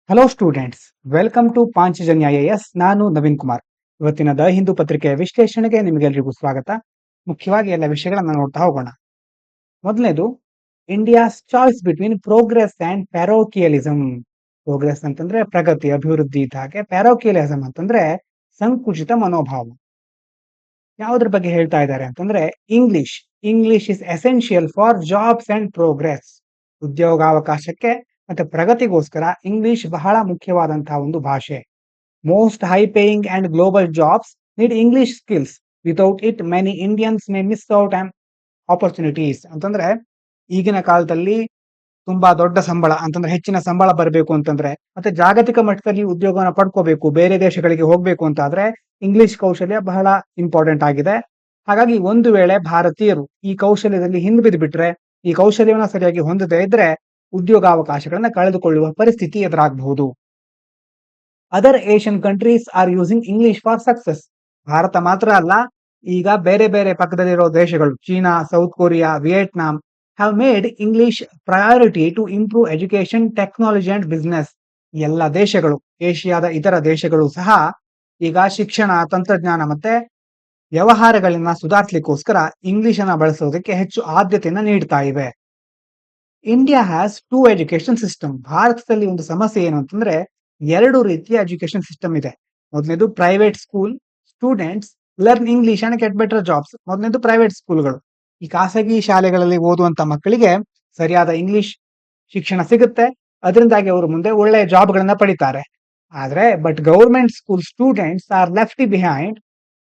Hello students, welcome to Panchajanya IAS. ನಾನು ನವೀನ್ ಕುಮಾರ್. ಇವತ್ತಿನ the Hindu ಪತ್ರಿಕೆಯ ವಿಶ್ಲೇಷಣೆಗೆ ನಿಮಗೆಲ್ಲರಿಗೂ ಸ್ವಾಗತ. ಮುಖ್ಯವಾಗಿ ಎಲ್ಲ ವಿಷಯಗಳನ್ನ ನೋಡ್ತಾ ಹೋಗೋಣ. ಮೊದಲನೇದು, India's choice between progress and parochialism. Progress ಅಂತಂದ್ರೆ ಪ್ರಗತಿ, ಅಭಿವೃದ್ಧಿ ಇದ್ದ ಹಾಗೆ. ಪ್ಯಾರೋಕಿಯಲಿಸಂ ಅಂತಂದ್ರೆ ಸಂಕುಚಿತ ಮನೋಭಾವ. ಯಾವುದ್ರ ಬಗ್ಗೆ ಹೇಳ್ತಾ ಇದ್ದಾರೆ ಅಂತಂದ್ರೆ, English English is essential for jobs and progress. ಉದ್ಯೋಗಾವಕಾಶಕ್ಕೆ ಮತ್ತೆ ಪ್ರಗತಿಗೋಸ್ಕರ ಇಂಗ್ಲಿಷ್ ಬಹಳ ಮುಖ್ಯವಾದಂತಹ ಒಂದು ಭಾಷೆ. Most high paying and global jobs need English skills. Without it many Indians may miss out on opportunities. ಅಂತಂದ್ರೆ ಈಗಿನ ಕಾಲದಲ್ಲಿ ತುಂಬಾ ದೊಡ್ಡ ಸಂಬಳ ಅಂತಂದ್ರೆ ಹೆಚ್ಚಿನ ಸಂಬಳ ಬರಬೇಕು ಅಂತಂದ್ರೆ, ಮತ್ತೆ ಜಾಗತಿಕ ಮಟ್ಟದಲ್ಲಿ ಉದ್ಯೋಗವನ್ನು ಪಡ್ಕೋಬೇಕು, ಬೇರೆ ದೇಶಗಳಿಗೆ ಹೋಗ್ಬೇಕು ಅಂತ ಆದ್ರೆ ಇಂಗ್ಲಿಷ್ ಕೌಶಲ್ಯ ಬಹಳ ಇಂಪಾರ್ಟೆಂಟ್ ಆಗಿದೆ. ಹಾಗಾಗಿ ಒಂದು ವೇಳೆ ಭಾರತೀಯರು ಈ ಕೌಶಲ್ಯದಲ್ಲಿ ಹಿಂದೆ ಬಿಟ್ರೆ, ಈ ಕೌಶಲ್ಯವನ್ನ ಸರಿಯಾಗಿ ಹೊಂದದೇ ಇದ್ರೆ ಉದ್ಯೋಗಾವಕಾಶಗಳನ್ನ ಕಳೆದುಕೊಳ್ಳುವ ಪರಿಸ್ಥಿತಿ ಎದುರಾಗಬಹುದು. Other Asian countries are using English for success. Bharat ಮಾತ್ರ ಅಲ್ಲ, ಈಗ ಬೇರೆ ಬೇರೆ ಪಕ್ಕದಲ್ಲಿರೋ ದೇಶಗಳು, China, South Korea, Vietnam have made English priority to improve education, technology and business. ಎಲ್ಲ ದೇಶಗಳು, ಏಷ್ಯಾದ ಇತರ ದೇಶಗಳು ಸಹ ಈಗ ಶಿಕ್ಷಣ, ತಂತ್ರಜ್ಞಾನ ಮತ್ತೆ ವ್ಯವಹಾರಗಳನ್ನ ಸುಧಾರಿಸಲಿಕ್ಕೋಸ್ಕರ ಇಂಗ್ಲಿಷ್ ಅನ್ನ ಬಳಸೋದಕ್ಕೆ ಹೆಚ್ಚು ಆದ್ಯತೆಯನ್ನ ನೀಡ್ತಾ ಇವೆ. India has two education system. ಭಾರತದಲ್ಲಿ ಒಂದು ಸಮಸ್ಯೆ ಏನು ಅಂತಂದ್ರೆ, ಎರಡು ರೀತಿಯ ಎಜುಕೇಶನ್ ಸಿಸ್ಟಮ್ ಇದೆ. ಮೊದಲನೇದು private school. Students learn English and get better jobs. ಮೊದಲನೇದು ಪ್ರೈವೇಟ್ ಸ್ಕೂಲ್ಗಳು. ಈ ಖಾಸಗಿ ಶಾಲೆಗಳಲ್ಲಿ ಓದುವಂತ ಮಕ್ಕಳಿಗೆ ಸರಿಯಾದ ಇಂಗ್ಲಿಷ್ ಶಿಕ್ಷಣ ಸಿಗುತ್ತೆ, ಅದರಿಂದಾಗಿ ಅವರು ಮುಂದೆ ಒಳ್ಳೆಯ ಜಾಬ್ಗಳನ್ನ ಪಡಿತಾರೆ. ಆದ್ರೆ government school students are left behind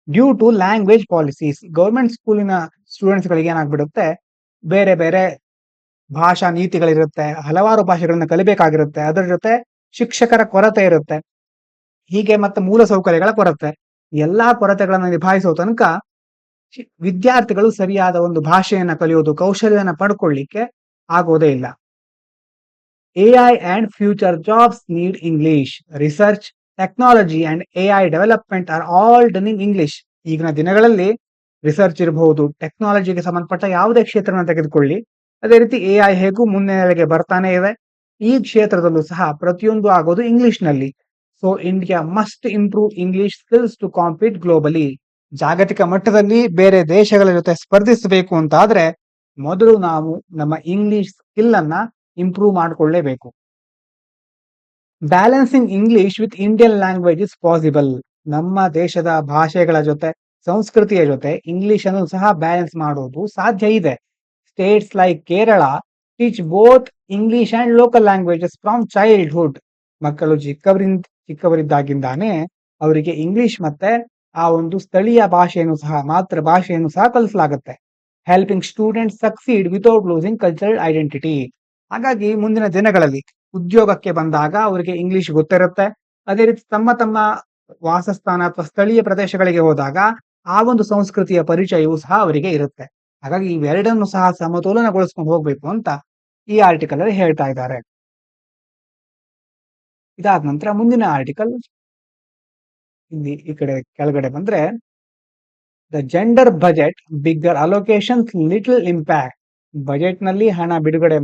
due to language policies. Government ಸ್ಕೂಲಿನ ಸ್ಟೂಡೆಂಟ್ಸ್ ಗಳಿಗೆ ಏನಾಗ್ಬಿಡುತ್ತೆ, ಬೇರೆ ಬೇರೆ ಭಾಷಾ ನೀತಿಗಳಿರುತ್ತೆ, ಹಲವಾರು ಭಾಷೆಗಳನ್ನ ಕಲಿಬೇಕಾಗಿರುತ್ತೆ, ಅದರ ಜೊತೆ ಶಿಕ್ಷಕರ ಕೊರತೆ ಇರುತ್ತೆ, ಹೀಗೆ ಮತ್ತೆ ಮೂಲ ಸೌಕರ್ಯಗಳ ಕೊರತೆ. ಎಲ್ಲಾ ಕೊರತೆಗಳನ್ನ ನಿಭಾಯಿಸೋ ತನಕ ವಿದ್ಯಾರ್ಥಿಗಳು ಸರಿಯಾದ ಒಂದು ಭಾಷೆಯನ್ನ ಕಲಿಯೋದು, ಕೌಶಲ್ಯನ ಪಡ್ಕೊಳ್ಳಿಕ್ಕೆ ಆಗೋದೇ ಇಲ್ಲ. AI and future jobs need English. Research, technology and AI development are all done in English. ಈಗಿನ ದಿನಗಳಲ್ಲಿ ರಿಸರ್ಚ್ ಇರಬಹುದು, ಟೆಕ್ನಾಲಜಿಗೆ ಸಂಬಂಧಪಟ್ಟ ಯಾವುದೇ ಕ್ಷೇತ್ರವನ್ನು ತೆಗೆದುಕೊಳ್ಳಿ, ಅದೇ ರೀತಿ ಎಐ ಹೇಗೂ ಮುನ್ನೆಲೆಗೆ ಬರ್ತಾನೆ ಇದೆ. ಈ ಕ್ಷೇತ್ರದಲ್ಲೂ ಸಹ ಪ್ರತಿಯೊಂದು ಆಗೋದು ಇಂಗ್ಲಿಷ್ ನಲ್ಲಿ. So India must improve English skills to compete globally. ಜಾಗತಿಕ ಮಟ್ಟದಲ್ಲಿ ಬೇರೆ ದೇಶಗಳ ಜೊತೆ ಸ್ಪರ್ಧಿಸಬೇಕು ಅಂತ ಆದ್ರೆ ಮೊದಲು ನಾವು ನಮ್ಮ ಇಂಗ್ಲಿಷ್ ಸ್ಕಿಲ್ ಅನ್ನ ಇಂಪ್ರೂವ್ ಮಾಡಿಕೊಳ್ಳೇಬೇಕು. Balancing English with Indian language is possible. ನಮ್ಮ ದೇಶದ ಭಾಷೆಗಳ ಜೊತೆ, ಸಂಸ್ಕೃತಿಯ ಜೊತೆ ಇಂಗ್ಲಿಷ್ ಅನ್ನು ಸಹ ಬ್ಯಾಲೆನ್ಸ್ ಮಾಡೋದು ಸಾಧ್ಯ ಇದೆ. States like Kerala teach both English and local languages from childhood. ಮಕ್ಕಳು ಚಿಕ್ಕವರಿದ್ದಾಗಿಂದಾನೇ ಅವರಿಗೆ ಇಂಗ್ಲಿಷ್ ಮತ್ತೆ ಆ ಒಂದು ಸ್ಥಳೀಯ ಭಾಷೆಯನ್ನು ಸಹ, ಮಾತೃ ಭಾಷೆಯನ್ನು ಸಹ ಕಲಿಸಲಾಗುತ್ತೆ. Helping students succeed without losing cultural identity. ಹಾಗಾಗಿ ಮುಂದಿನ ದಿನಗಳಲ್ಲಿ ಉದ್ಯೋಗಕ್ಕೆ ಬಂದಾಗ ಅವರಿಗೆ ಇಂಗ್ಲಿಷ್ ಗೊತ್ತಿರುತ್ತೆ. ಅದೇ ರೀತಿ ತಮ್ಮ ತಮ್ಮ ವಾಸಸ್ಥಾನ ಅಥವಾ ಸ್ಥಳೀಯ ಪ್ರದೇಶಗಳಿಗೆ ಹೋದಾಗ ಆ ಒಂದು ಸಂಸ್ಕೃತಿಯ ಪರಿಚಯವೂ ಸಹ ಅವರಿಗೆ ಇರುತ್ತೆ. ಹಾಗಾಗಿ ಇವೆರಡನ್ನು ಸಹ ಸಮತೋಲನಗೊಳಿಸ್ಕೊಂಡು ಹೋಗ್ಬೇಕು ಅಂತ ಈ ಆರ್ಟಿಕಲ್ ಅಲ್ಲಿ ಹೇಳ್ತಾ ಇದ್ದಾರೆ. ಇದಾದ ನಂತರ ಮುಂದಿನ ಆರ್ಟಿಕಲ್ ಇಲ್ಲಿ ಈ ಕಡೆ ಕೆಳಗಡೆ ಬಂದ್ರೆ, the gender budget bigger allocation little impact. Budget ನಲ್ಲಿ ಹಣ ಬಿಡುಗಡೆ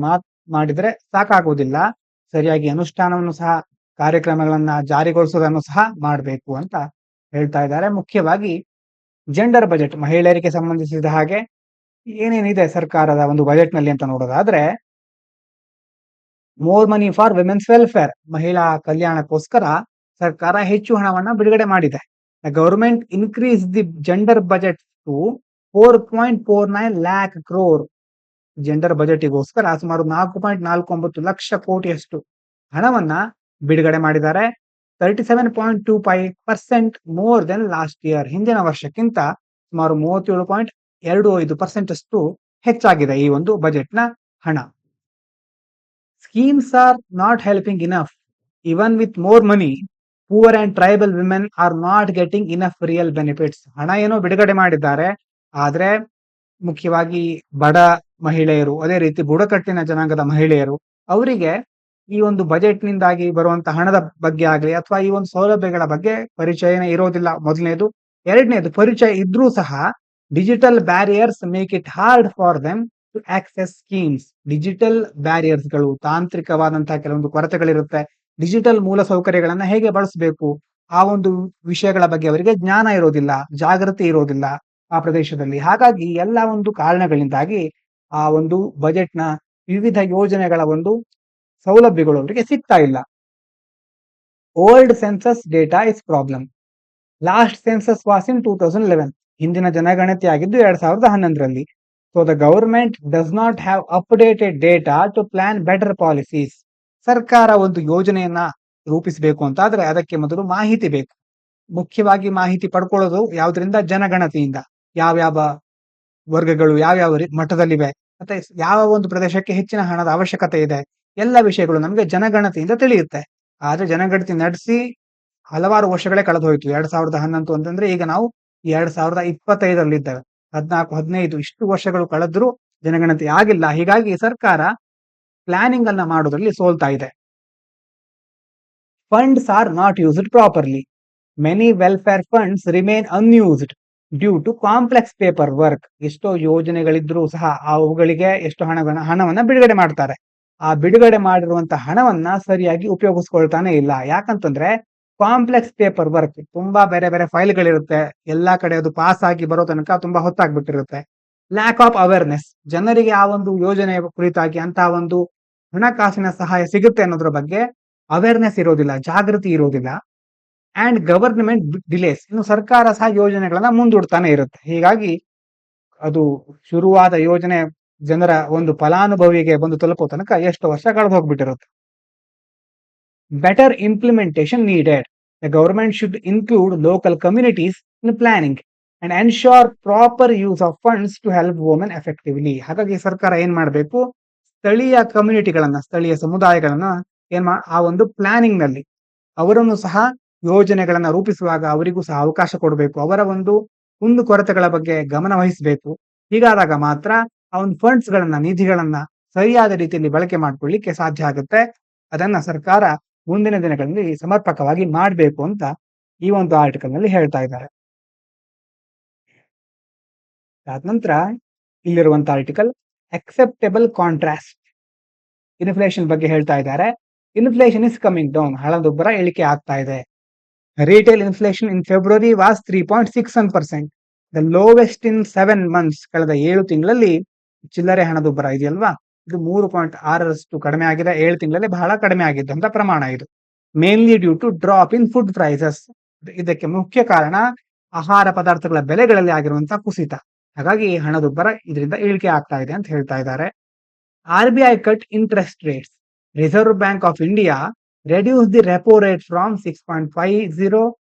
ಮಾಡಿದ್ರೆ ಸಾಕಾಗುವುದಿಲ್ಲ, ಸರಿಯಾಗಿ ಅನುಷ್ಠಾನವನ್ನು ಸಹ, ಕಾರ್ಯಕ್ರಮಗಳನ್ನ ಜಾರಿಗೊಳಿಸೋದನ್ನು ಸಹ ಮಾಡಬೇಕು ಅಂತ ಹೇಳ್ತಾ ಇದ್ದಾರೆ. ಮುಖ್ಯವಾಗಿ ಜೆಂಡರ್ ಬಜೆಟ್, ಮಹಿಳೆಯರಿಗೆ ಸಂಬಂಧಿಸಿದ ಹಾಗೆ ಏನೇನಿದೆ ಸರ್ಕಾರದ ಒಂದು ಬಜೆಟ್ ನಲ್ಲಿ ಅಂತ ನೋಡೋದಾದ್ರೆ, more money for women's welfare. ಮಹಿಳಾ ಕಲ್ಯಾಣಕ್ಕೋಸ್ಕರ ಸರ್ಕಾರ ಹೆಚ್ಚು ಹಣವನ್ನ ಬಿಡುಗಡೆ ಮಾಡಿದೆ. Government increase the gender budget to 4.49 lakh crore. Gender ಬಜೆಟ್ಗೋಸ್ಕರ ಸುಮಾರು 4.49 ಲಕ್ಷ ಕೋಟಿಯಷ್ಟು ಹಣವನ್ನ ಬಿಡುಗಡೆ ಮಾಡಿದ್ದಾರೆ. 37.25% ಮೋರ್ ದೆನ್ ಲಾಸ್ಟ್ ಇಯರ್. ಹಿಂದಿನ ವರ್ಷಕ್ಕಿಂತ ಸುಮಾರು 37.25% ಅಷ್ಟು ಹೆಚ್ಚಾಗಿದೆ ಈ ಒಂದು ಬಜೆಟ್ನ ಹಣ. Schemes are not helping enough. Even with more money, poor and tribal women are not getting enough real benefits. ಹಣ ಏನೋ ಬಿಡುಗಡೆ ಮಾಡಿದ್ದಾರೆ, ಆದ್ರೆ ಮುಖ್ಯವಾಗಿ ಬಡ ಮಹಿಳೆಯರು, ಅದೇ ರೀತಿ ಬುಡಕಟ್ಟಿನ ಜನಾಂಗದ ಮಹಿಳೆಯರು, ಅವರಿಗೆ ಈ ಒಂದು ಬಜೆಟ್ ನಿಂದಾಗಿ ಬರುವಂತ ಹಣದ ಬಗ್ಗೆ ಆಗಲಿ ಅಥವಾ ಈ ಒಂದು ಸೌಲಭ್ಯಗಳ ಬಗ್ಗೆ ಪರಿಚಯನೇ ಇರೋದಿಲ್ಲ. ಮೊದಲನೇದು. ಎರಡನೇದು, ಪರಿಚಯ ಇದ್ರೂ ಸಹ digital barriers make it hard for them to access schemes. Digital barriers ಗಳು, ತಾಂತ್ರಿಕವಾದಂತಹ ಕೆಲವೊಂದು ಕೊರತೆಗಳಿರುತ್ತೆ. ಡಿಜಿಟಲ್ ಮೂಲ ಸೌಕರ್ಯಗಳನ್ನ ಹೇಗೆ ಬಳಸಬೇಕು ಆ ಒಂದು ವಿಷಯಗಳ ಬಗ್ಗೆ ಅವರಿಗೆ ಜ್ಞಾನ ಇರೋದಿಲ್ಲ, ಜಾಗೃತಿ ಇರೋದಿಲ್ಲ ಆ ಪ್ರದೇಶದಲ್ಲಿ. ಹಾಗಾಗಿ ಎಲ್ಲ ಒಂದು ಕಾರಣಗಳಿಂದಾಗಿ ಆ ಒಂದು ಬಜೆಟ್‌ನ ವಿವಿಧ ಯೋಜನೆಗಳ ಒಂದು ಸೌಲಭ್ಯಗಳು ಅವರಿಗೆ ಸಿಗ್ತಾ ಇಲ್ಲ. Old census data is problem. Last census was in 2011. ಹಿಂದಿನ ಜನಗಣತಿ ಆಗಿದ್ದು 2011ರಲ್ಲಿ. So the government does not have updated data to plan better policies. ಸರ್ಕಾರ ಒಂದು ಯೋಜನೆಯನ್ನ ರೂಪಿಸಬೇಕು ಅಂತಾದ್ರೆ ಅದಕ್ಕೆ ಮೊದಲು ಮಾಹಿತಿ ಬೇಕು. ಮುಖ್ಯವಾಗಿ ಮಾಹಿತಿ ಪಡ್ಕೊಳ್ಳೋದು ಯಾವ್ದ್ರಿಂದ? ಜನಗಣತಿಯಿಂದ. ಯಾವ್ಯಾವ ವರ್ಗಗಳು ಯಾವ್ಯಾವ ಮಟ್ಟದಲ್ಲಿವೆ, ಮತ್ತೆ ಯಾವ ಒಂದು ಪ್ರದೇಶಕ್ಕೆ ಹೆಚ್ಚಿನ ಹಣದ ಅವಶ್ಯಕತೆ ಇದೆ, ಎಲ್ಲ ವಿಷಯಗಳು ನಮಗೆ ಜನಗಣತಿಯಿಂದ ತಿಳಿಯುತ್ತೆ. ಆದ್ರೆ ಜನಗಣತಿ ನಡೆಸಿ ಹಲವಾರು ವರ್ಷಗಳೇ ಕಳೆದು ಹೋಯ್ತು. 2011 ಅಂತಂದ್ರೆ ಈಗ ನಾವು 2025ರಲ್ಲಿ ಇದ್ದೇವೆ. 14, 15 ಇಷ್ಟು ವರ್ಷಗಳು ಕಳೆದ್ರೂ ಜನಗಣತಿ ಆಗಿಲ್ಲ. ಹೀಗಾಗಿ ಸರ್ಕಾರ ಪ್ಲಾನಿಂಗ್ ಅನ್ನ ಮಾಡೋದ್ರಲ್ಲಿ ಸೋಲ್ತಾ ಇದೆ. Funds are not used properly. Many welfare funds remain unused due to complex paper work. ಎಷ್ಟೋ ಯೋಜನೆಗಳಿದ್ರೂ ಸಹ ಅವುಗಳಿಗೆ ಎಷ್ಟು ಹಣವನ್ನ ಬಿಡುಗಡೆ ಮಾಡ್ತಾರೆ. ಆ ಬಿಡುಗಡೆ ಮಾಡಿರುವಂತಹ ಹಣವನ್ನ ಸರಿಯಾಗಿ ಉಪಯೋಗಿಸ್ಕೊಳ್ತಾನೆ ಇಲ್ಲ. ಯಾಕಂತಂದ್ರೆ ಕಾಂಪ್ಲೆಕ್ಸ್ ಪೇಪರ್ ವರ್ಕ್, ತುಂಬಾ ಬೇರೆ ಬೇರೆ ಫೈಲ್ಗಳಿರುತ್ತೆ. ಎಲ್ಲಾ ಕಡೆ ಅದು ಪಾಸ್ ಆಗಿ ಬರೋ ತನಕ ತುಂಬಾ ಹೊತ್ತಾಗ್ಬಿಟ್ಟಿರುತ್ತೆ. Lack of awareness. ಜನರಿಗೆ ಆ ಒಂದು ಯೋಜನೆಯ ಕುರಿತಾಗಿ ಅಂತ ಒಂದು ಹಣಕಾಸಿನ ಸಹಾಯ ಸಿಗುತ್ತೆ ಅನ್ನೋದ್ರ ಬಗ್ಗೆ ಅವೇರ್ನೆಸ್ ಇರೋದಿಲ್ಲ, ಜಾಗೃತಿ ಇರೋದಿಲ್ಲ. And government delays. ಇನ್ನು ಸರ್ಕಾರ ಸಹ ಯೋಜನೆಗಳನ್ನ ಮುಂದೂಡ್ತಾನೆ ಇರುತ್ತೆ. ಹೀಗಾಗಿ ಅದು ಶುರುವಾದ ಯೋಜನೆ ಜನರ ಒಂದು ಫಲಾನುಭವಿಗೆ ಬಂದು ತಲುಪೋ ತನಕ ಎಷ್ಟು ವರ್ಷ ಕಳೆದು ಹೋಗ್ಬಿಟ್ಟಿರುತ್ತೆ. Better implementation needed. The government should include local communities in planning and ensure proper use of funds to help women effectively. ಹಾಗಾಗಿ ಸರ್ಕಾರ ಏನ್ ಮಾಡಬೇಕು? ಸ್ಥಳೀಯ ಕಮ್ಯುನಿಟಿಗಳನ್ನ, ಸ್ಥಳೀಯ ಸಮುದಾಯಗಳನ್ನ ಆ ಒಂದು ಪ್ಲಾನಿಂಗ್ ನಲ್ಲಿ ಅವರನ್ನು ಸಹ ಯೋಜನೆಗಳನ್ನ ರೂಪಿಸುವಾಗ ಅವರಿಗೂ ಸಹ ಅವಕಾಶ ಕೊಡಬೇಕು. ಅವರ ಒಂದು ಕುಂದು ಕೊರತೆಗಳ ಬಗ್ಗೆ ಗಮನ ವಹಿಸಬೇಕು. ಹೀಗಾದಾಗ ಮಾತ್ರ ಆ ಒಂದು ಫಂಡ್ಸ್ ಗಳನ್ನ, ನಿಧಿಗಳನ್ನ ಸರಿಯಾದ ರೀತಿಯಲ್ಲಿ ಬಳಕೆ ಮಾಡ್ಕೊಳ್ಳಿಕ್ಕೆ ಸಾಧ್ಯ ಆಗುತ್ತೆ. ಅದನ್ನ ಸರ್ಕಾರ ಮುಂದಿನ ದಿನಗಳಲ್ಲಿ ಸಮರ್ಪಕವಾಗಿ ಮಾಡಬೇಕು ಅಂತ ಈ ಒಂದು ಆರ್ಟಿಕಲ್ ನಲ್ಲಿ ಹೇಳ್ತಾ ಇದ್ದಾರೆ. ಅದಾದ ನಂತರ ಇಲ್ಲಿರುವಂತಹ ಆರ್ಟಿಕಲ್ ಅಕ್ಸೆಪ್ಟೆಬಲ್ ಕಾಂಟ್ರಾಸ್ಟ್. ಇನ್ಫ್ಲೇಷನ್ ಬಗ್ಗೆ ಹೇಳ್ತಾ ಇದ್ದಾರೆ. Inflation is coming down. ಹಣದುಬ್ಬರ ಇಳಿಕೆ ಆಗ್ತಾ ಇದೆ. Retail inflation in February was 3.61%, the lowest in 7 months. ಕಳೆದ 7 ತಿಂಗಳಲ್ಲಿ ಚಿಲ್ಲರೆ ಹಣದುಬ್ಬರ ಇದೆಯಲ್ವಾ, ಇದು 3.6ರಷ್ಟು ಕಡಿಮೆ ಆಗಿದೆ. 7 ತಿಂಗಳಲ್ಲಿ ಬಹಳ ಕಡಿಮೆ ಆಗಿದ್ದಂತ ಪ್ರಮಾಣ ಇದು. Mainly due to drop in food prices. ಇದಕ್ಕೆ ಮುಖ್ಯ ಕಾರಣ ಆಹಾರ ಪದಾರ್ಥಗಳ ಬೆಲೆಗಳಲ್ಲಿ ಆಗಿರುವಂತಹ ಕುಸಿತ. ಹಾಗಾಗಿ ಹಣದುಬ್ಬರ ಇದರಿಂದ ಇಳಿಕೆ ಆಗ್ತಾ ಇದೆ ಅಂತ ಹೇಳ್ತಾ ಇದ್ದಾರೆ. RBI cut interest rates. Reserve Bank of India reduced the repo rate from 6.50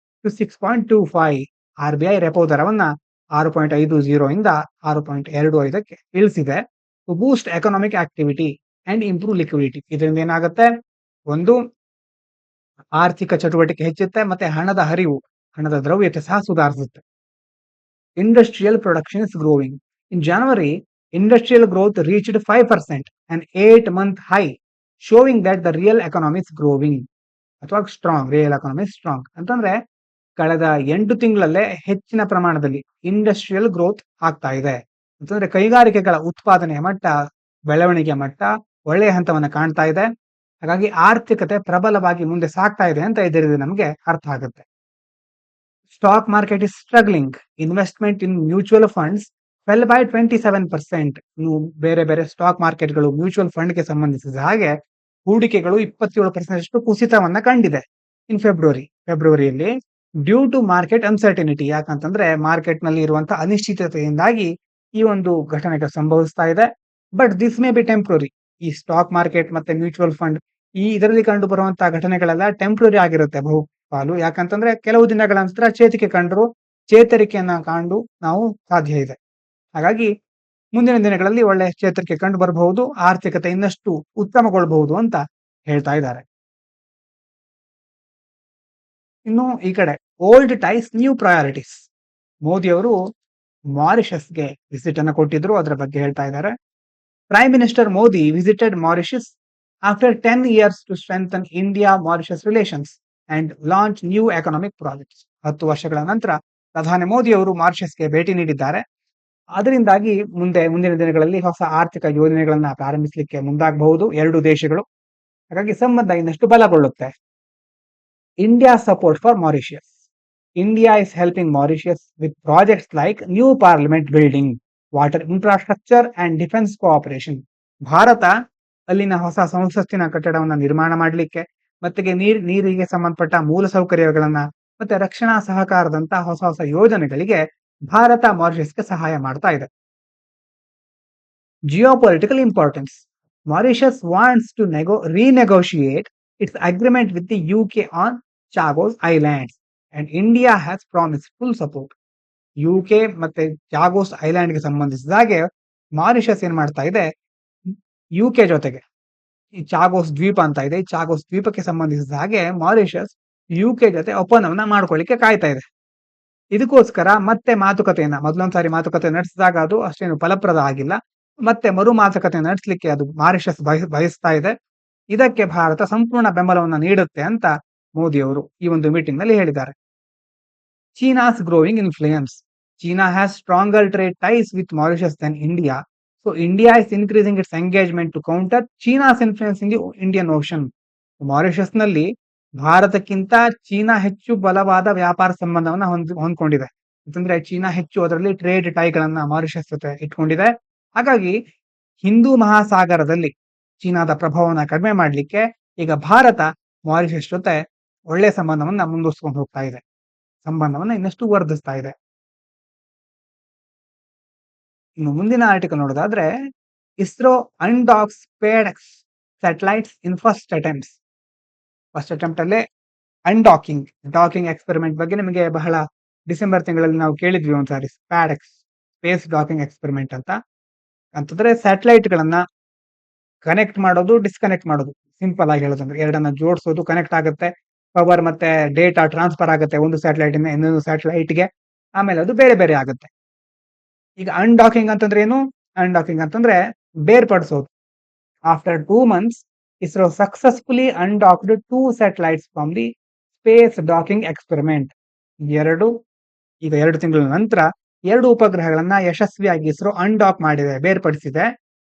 to 6.25. RBI repo ದರವನ್ನ 6.50 ಇಂದ 6.25ಕ್ಕೆ ಇಳಿಸಿದೆ. To boost economic activity and improve liquidity. ಇದರಿಂದ ಏನಾಗುತ್ತೆ? ಒಂದು ಆರ್ಥಿಕ ಚಟುವಟಿಕೆ ಹೆಚ್ಚುತ್ತೆ, ಮತ್ತೆ ಹಣದ ಹರಿವು, ಹಣದ ದ್ರವ್ಯತೆ ಸಹ ಸುಧಾರಿಸುತ್ತೆ. Industrial production is growing. In January industrial growth reached 5%, an 8-month high, showing that the real economy is growing. ಅಥವಾ ಸ್ಟ್ರಾಂಗ್, ರಿಯಲ್ ಎಕಾನಮಿ ಸ್ಟ್ರಾಂಗ್ ಅಂತಂದ್ರೆ ಕಳೆದ 8 ತಿಂಗಳಲ್ಲೇ ಹೆಚ್ಚಿನ ಪ್ರಮಾಣದಲ್ಲಿ ಇಂಡಸ್ಟ್ರಿಯಲ್ ಗ್ರೋತ್ ಆಗ್ತಾ ಇದೆ ಅಂತಂದ್ರೆ ಕೈಗಾರಿಕೆಗಳ ಉತ್ಪಾದನೆಯ ಮಟ್ಟ, ಬೆಳವಣಿಗೆಯ ಮಟ್ಟ ಒಳ್ಳೆಯ ಹಂತವನ್ನ ಕಾಣ್ತಾ ಇದೆ. ಹಾಗಾಗಿ ಆರ್ಥಿಕತೆ ಪ್ರಬಲವಾಗಿ ಮುಂದೆ ಸಾಗ್ತಾ ಇದೆ ಅಂತ ಇದರಿಂದ ನಮಗೆ ಅರ್ಥ ಆಗುತ್ತೆ. Stock market is struggling. Investment in mutual funds fell by 27%. ಬೇರೆ ಬೇರೆ ಸ್ಟಾಕ್ ಮಾರ್ಕೆಟ್ಗಳು, ಮ್ಯೂಚುವಲ್ ಫಂಡ್ಗೆ ಸಂಬಂಧಿಸಿದ ಹಾಗೆ ಹೂಡಿಕೆಗಳು 27% ಕುಸಿತವನ್ನ ಕಂಡಿದೆ ಇನ್ ಫೆಬ್ರವರಿಯಲ್ಲಿ. Due to market uncertainty. ಯಾಕಂತಂದ್ರೆ ಮಾರ್ಕೆಟ್ ನಲ್ಲಿ ಇರುವಂತಹ ಅನಿಶ್ಚಿತತೆಯಿಂದಾಗಿ ಈ ಒಂದು ಘಟನೆಗಳು ಸಂಭವಿಸ್ತಾ ಇದೆ. But this may be temporary. ಈ ಸ್ಟಾಕ್ ಮಾರ್ಕೆಟ್ ಮತ್ತೆ ಮ್ಯೂಚುವಲ್ ಫಂಡ್ ಇದರಲ್ಲಿ ಕಂಡು ಬರುವಂತಹ ಘಟನೆಗಳೆಲ್ಲ ಟೆಂಪ್ರರಿ ಆಗಿರುತ್ತೆ ಬಹುಪಾಲು. ಯಾಕಂತಂದ್ರೆ ಕೆಲವು ದಿನಗಳ ನಂತರ ಚೇತರಿಕೆಯನ್ನ ಕಾಣಲು ನಾವು ಸಾಧ್ಯ ಇದೆ. ಹಾಗಾಗಿ ಮುಂದಿನ ದಿನಗಳಲ್ಲಿ ಒಳ್ಳೆ ಚೇತರಿಕೆ ಕಂಡು ಬರಬಹುದು, ಆರ್ಥಿಕತೆ ಇನ್ನಷ್ಟು ಉತ್ತಮಗೊಳ್ಳಬಹುದು ಅಂತ ಹೇಳ್ತಾ ಇದ್ದಾರೆ. ಇನ್ನು ಈ ಕಡೆ old ties new priorities. Modi ಅವರು ಮಾರಿಷಸ್ಗೆ ವಿಸಿಟ್ ಅನ್ನು ಕೊಟ್ಟಿದ್ರು, ಅದರ ಬಗ್ಗೆ ಹೇಳ್ತಾ ಇದ್ದಾರೆ. Prime minister Modi visited Mauritius after 10 years to strengthen India Mauritius relations and launch new economic projects. 10 ವರ್ಷಗಳ ನಂತರ ಪ್ರಧಾನಿ ಮೋದಿ ಅವರು ಮಾರಿಷಸ್ಗೆ ಭೇಟಿ ನೀಡಿದ್ದಾರೆ. ಅದರಿಂದಾಗಿ ಮುಂದಿನ ದಿನಗಳಲ್ಲಿ ಹೊಸ ಆರ್ಥಿಕ ಯೋಜನೆಗಳನ್ನ ಪ್ರಾರಂಭಿಸಲಿಕ್ಕೆ ಮುಂದಾಗಬಹುದು ಎರಡು ದೇಶಗಳು. ಹಾಗಾಗಿ ಸಂಬಂಧ ಇನ್ನಷ್ಟು ಬಲಗೊಳ್ಳುತ್ತೆ. India support for Mauritius. India is helping Mauritius with projects like new parliament building, water infrastructure and defense cooperation. Bharat ಅಲ್ಲಿನ ಹೊಸ ಸಂಸತ್ತಿನ ಕಟ್ಟಡವನ್ನು ನಿರ್ಮಾಣ ಮಾಡಲಿಕ್ಕೆ ಮತ್ತೆ ನೀರಿಗೆ ಸಂಬಂಧಪಟ್ಟ ಮೂಲ ಸೌಕರ್ಯಗಳನ್ನ ಮತ್ತೆ ರಕ್ಷಣಾ ಸಹಕಾರದಂತ ಹೊಸ ಹೊಸ ಯೋಜನೆಗಳಿಗೆ ಭಾರತ ಮಾರಿಷಸ್ಗೆ ಸಹಾಯ ಮಾಡ್ತಾ ಇದೆ. Geopolitical importance. Mauritius wants to renegotiate its agreement with the UK on Chagos Islands. And India has promised full support. UK ಮತ್ತೆ ಚಾಗೋಸ್ ಐಲ್ಯಾಂಡ್ಗೆ ಸಂಬಂಧಿಸಿದ ಹಾಗೆ ಮಾರಿಷಸ್ ಏನ್ ಮಾಡ್ತಾ ಇದೆ, ಯುಕೆ ಜೊತೆಗೆ ಈ ಚಾಗೋಸ್ ದ್ವೀಪ ಅಂತ ಇದೆ, ಈ ಚಾಗೋಸ್ ದ್ವೀಪಕ್ಕೆ ಸಂಬಂಧಿಸಿದ ಹಾಗೆ ಮಾರಿಷಸ್ ಯುಕೆ ಜೊತೆ ಒಪ್ಪಂದವನ್ನ ಮಾಡ್ಕೊಳ್ಳಿಕ್ಕೆ ಕಾಯ್ತಾ ಇದೆ. ಇದಕ್ಕೋಸ್ಕರ ಮತ್ತೆ ಮಾತುಕತೆಯನ್ನ ಮೊದಲೊಂದ್ಸಾರಿ ಮಾತುಕತೆ ನಡೆಸಿದಾಗ ಅದು ಅಷ್ಟೇನು ಫಲಪ್ರದ ಆಗಿಲ್ಲ. ಮತ್ತೆ ಮರು ಮಾತುಕತೆ ನಡೆಸಲಿಕ್ಕೆ ಅದು ಮಾರಿಷಸ್ ಬಯಸ್ತಾ ಇದೆ. ಇದಕ್ಕೆ ಭಾರತ ಸಂಪೂರ್ಣ ಬೆಂಬಲವನ್ನ ನೀಡುತ್ತೆ ಅಂತ ಮೋದಿ ಅವರು ಈ ಒಂದು ಮೀಟಿಂಗ್ ನಲ್ಲಿ ಹೇಳಿದ್ದಾರೆ. China's growing influence. China has stronger trade ties with Mauritius than India. So India is increasing its engagement to counter China's influence in the Indian Ocean. Mauritius ನಲ್ಲಿ ಭಾರತಕ್ಕಿಂತ ಚೀನಾ ಹೆಚ್ಚು ಬಲವಾದ ವ್ಯಾಪಾರ ಸಂಬಂಧವನ್ನ ಹೊಂದ್ಕೊಂಡಿದೆ. ಯಾಕಂದ್ರೆ ಚೀನಾ ಹೆಚ್ಚು ಅದರಲ್ಲಿ ಟ್ರೇಡ್ ಟೈಗಳನ್ನ ಮಾರಿಷಸ್ ಜೊತೆ ಇಟ್ಕೊಂಡಿದೆ. ಹಾಗಾಗಿ ಹಿಂದೂ ಮಹಾಸಾಗರದಲ್ಲಿ ಚೀನಾದ ಪ್ರಭಾವವನ್ನ ಕಡಿಮೆ ಮಾಡ್ಲಿಕ್ಕೆ ಈಗ ಭಾರತ ಮಾರಿಷಸ್ ಜೊತೆ ಒಳ್ಳೆ ಸಂಬಂಧವನ್ನ ಮುಂದುವರಿಸಿಕೊಂಡು ಹೋಗ್ತಾ ಇದೆ, ಸಂಬಂಧವನ್ನ ಇನ್ನಷ್ಟು ವರ್ಧಿಸ್ತಾ ಇದೆ. ಇನ್ನು ಮುಂದಿನ ಆರ್ಟಿಕಲ್ ನೋಡೋದಾದ್ರೆ, ISRO undocks SpaDeX satellites in first attempt ಅಲ್ಲೇ ಡಾಕಿಂಗ್ ಎಕ್ಸ್ಪೆರಿಮೆಂಟ್ ಬಗ್ಗೆ ನಿಮಗೆ ಬಹಳ ಡಿಸೆಂಬರ್ ತಿಂಗಳಲ್ಲಿ ನಾವು ಕೇಳಿದ್ವಿ ಒಂದ್ಸಾರಿ, ಸ್ಪೇಸ್ ಡಾಕಿಂಗ್ ಎಕ್ಸ್ಪೆರಿಮೆಂಟ್ ಅಂತಂದ್ರೆ ಸ್ಯಾಟಲೈಟ್ ಗಳನ್ನ ಕನೆಕ್ಟ್ ಮಾಡೋದು, ಡಿಸ್ಕನೆಕ್ಟ್ ಮಾಡೋದು. ಸಿಂಪಲ್ ಆಗಿ ಹೇಳೋದಂದ್ರೆ ಎರಡನ್ನ ಜೋಡಿಸೋದು, ಕನೆಕ್ಟ್ ಆಗುತ್ತೆ, ಪವರ್ ಮತ್ತೆ ಡೇಟಾ ಟ್ರಾನ್ಸ್ಫರ್ ಆಗುತ್ತೆ ಒಂದು ಸ್ಯಾಟಲೈಟ್ ಇಂದ ಇನ್ನೊಂದು ಸ್ಯಾಟಲೈಟ್ಗೆ, ಆಮೇಲೆ ಅದು ಬೇರೆ ಬೇರೆ ಆಗುತ್ತೆ. ಈಗ ಅನ್ಡಾಕಿಂಗ್ ಅಂತಂದ್ರೆ ಏನು? ಅನ್ಡಾಕಿಂಗ್ ಅಂತಂದ್ರೆ ಬೇರ್ಪಡಿಸೋದು. After 2 months ISRO successfully undocked 2 satellites from the space docking experiment. ಈಗ 2 ತಿಂಗಳ ನಂತರ 2 ಉಪಗ್ರಹಗಳನ್ನ ಯಶಸ್ವಿಯಾಗಿ ಇಸ್ರೋ ಅನ್ಡಾಕ್ ಮಾಡಿದೆ, ಬೇರ್ಪಡಿಸಿದೆ.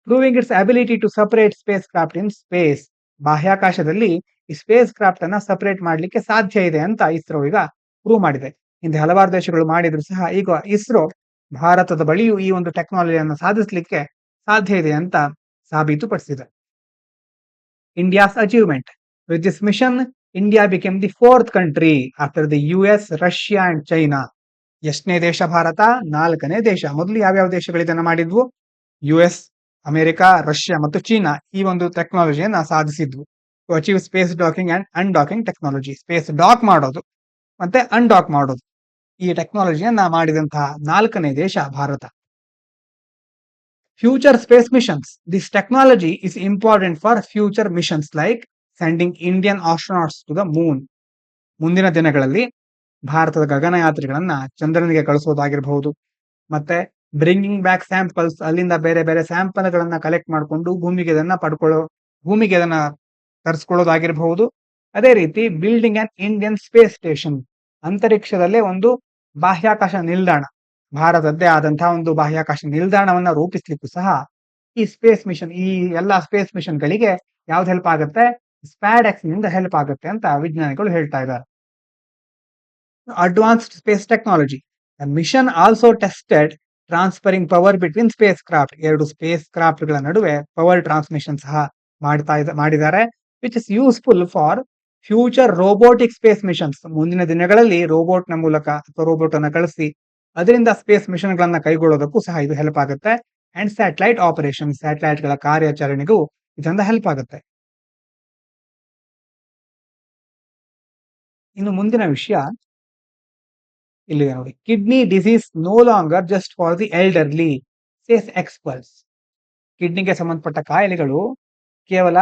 Proving its ability to separate spacecraft in space. ಬಾಹ್ಯಾಕಾಶದಲ್ಲಿ ಈ ಸ್ಪೇಸ್ ಕ್ರಾಫ್ಟ್ ಅನ್ನ ಸಪರೇಟ್ ಮಾಡ್ಲಿಕ್ಕೆ ಸಾಧ್ಯ ಇದೆ ಅಂತ ಇಸ್ರೋ ಈಗ ಪ್ರೂವ್ ಮಾಡಿದೆ. ಹಿಂದೆ ಹಲವಾರು ದೇಶಗಳು ಮಾಡಿದ್ರು ಸಹ ಈಗ ಇಸ್ರೋ ಭಾರತದ ಬಳಿಯೂ ಈ ಒಂದು ಟೆಕ್ನಾಲಜಿಯನ್ನು ಸಾಧಿಸಲಿಕ್ಕೆ ಸಾಧ್ಯ ಇದೆ ಅಂತ ಸಾಬೀತುಪಡಿಸಿದೆ. India's achievement. With this mission India became the 4th country after the US, Russia and China. ಎಷ್ಟನೇ ದೇಶ ಭಾರತ? 4ನೇ ದೇಶ. ಮೊದಲು ಯಾವ್ಯಾವ ದೇಶಗಳು ಇದನ್ನ ಮಾಡಿದ್ವು? US, ಅಮೆರಿಕ, ರಷ್ಯಾ ಮತ್ತು ಚೀನಾ ಈ ಒಂದು ಟೆಕ್ನಾಲಜಿಯನ್ನ ಸಾಧಿಸಿದ್ವು. To achieve space docking and undocking technology. Space dock ಮಾಡೋದು ಮತ್ತೆ ಅನ್ಡಾಕ್ ಮಾಡೋದು, ಈ ಟೆಕ್ನಾಲಜಿಯನ್ನ ಮಾಡಿದಂತಹ 4ನೇ ದೇಶ Bharat. Future space missions. This technology is important for future missions like sending Indian astronauts to the moon. ಮುಂದಿನ ದಿನಗಳಲ್ಲಿ ಭಾರತದ ಗಗನಯಾತ್ರಿಗಳನ್ನ ಚಂದ್ರನಿಗೆ ಕಳಿಸೋದಾಗಿರಬಹುದು, ಮತ್ತೆ ಬ್ರಿಂಗಿಂಗ್ ಬ್ಯಾಕ್ ಸ್ಯಾಂಪಲ್ಸ್, ಅಲ್ಲಿಂದ ಬೇರೆ ಬೇರೆ ಸ್ಯಾಂಪಲ್ ಗಳನ್ನ ಕಲೆಕ್ಟ್ ಮಾಡಿಕೊಂಡು ಭೂಮಿಗೆ ಅದನ್ನ ತರಿಸ್ಕೊಳ್ಳೋದಾಗಿರಬಹುದು. ಅದೇ ರೀತಿ building on Indian space station, ಅಂತರಿಕ್ಷದಲ್ಲೇ ಒಂದು ಬಾಹ್ಯಾಕಾಶ ನಿಲ್ದಾಣ, ಭಾರತದ್ದೇ ಆದಂತಹ ಒಂದು ಬಾಹ್ಯಾಕಾಶ ನಿಲ್ದಾಣವನ್ನ ರೂಪಿಸ್ಲಿಕ್ಕೂ ಸಹ ಈ ಸ್ಪೇಸ್ ಮಿಷನ್, ಈ ಎಲ್ಲಾ ಸ್ಪೇಸ್ ಮಿಷನ್ ಗಳಿಗೆ ಯಾವ್ದು ಹೆಲ್ಪ್ ಆಗುತ್ತೆ? ಸ್ಪ್ಯಾಡೆಕ್ಸ್ ನಿಂದ ಹೆಲ್ಪ್ ಆಗುತ್ತೆ ಅಂತ ವಿಜ್ಞಾನಿಗಳು ಹೇಳ್ತಾ ಇದ್ದಾರೆ. Advanced space technology. Mission also tested transferring power between spacecraft. 2 spacecraft ಗಳ ನಡುವೆ ಪವರ್ ಟ್ರಾನ್ಸ್ಮಿಷನ್ ಸಹ ಮಾಡಿದ್ದಾರೆ. Which is useful for future robotic space missions. ಮುಂದಿನ ದಿನಗಳಲ್ಲಿ ರೋಬೋಟ್ ನ ಮೂಲಕ ಅಥವಾ ರೋಬೋಟ್ ಅನ್ನ ಕಳಿಸಿ ಅದರಿಂದ ಸ್ಪೇಸ್ ಮಿಷನ್ ಗಳನ್ನ ಕೈಗೊಳ್ಳೋದಕ್ಕೂ ಸಹ ಇದು ಹೆಲ್ಪ್ ಆಗುತ್ತೆ. ಅಂಡ್ ಸ್ಯಾಟಲೈಟ್ ಆಪರೇಷನ್, ಸ್ಯಾಟಲೈಟ್ ಗಳ ಕಾರ್ಯಾಚರಣೆಗೂ ಇದರಿಂದ ಹೆಲ್ಪ್ ಆಗುತ್ತೆ. ಇನ್ನು ಮುಂದಿನ ವಿಷಯ ಇಲ್ಲಿ ನೋಡಿ, kidney disease no longer just for the elderly says experts. ಕಿಡ್ನಿಗೆ ಸಂಬಂಧಪಟ್ಟ ಕಾಯಿಲೆಗಳು ಕೇವಲ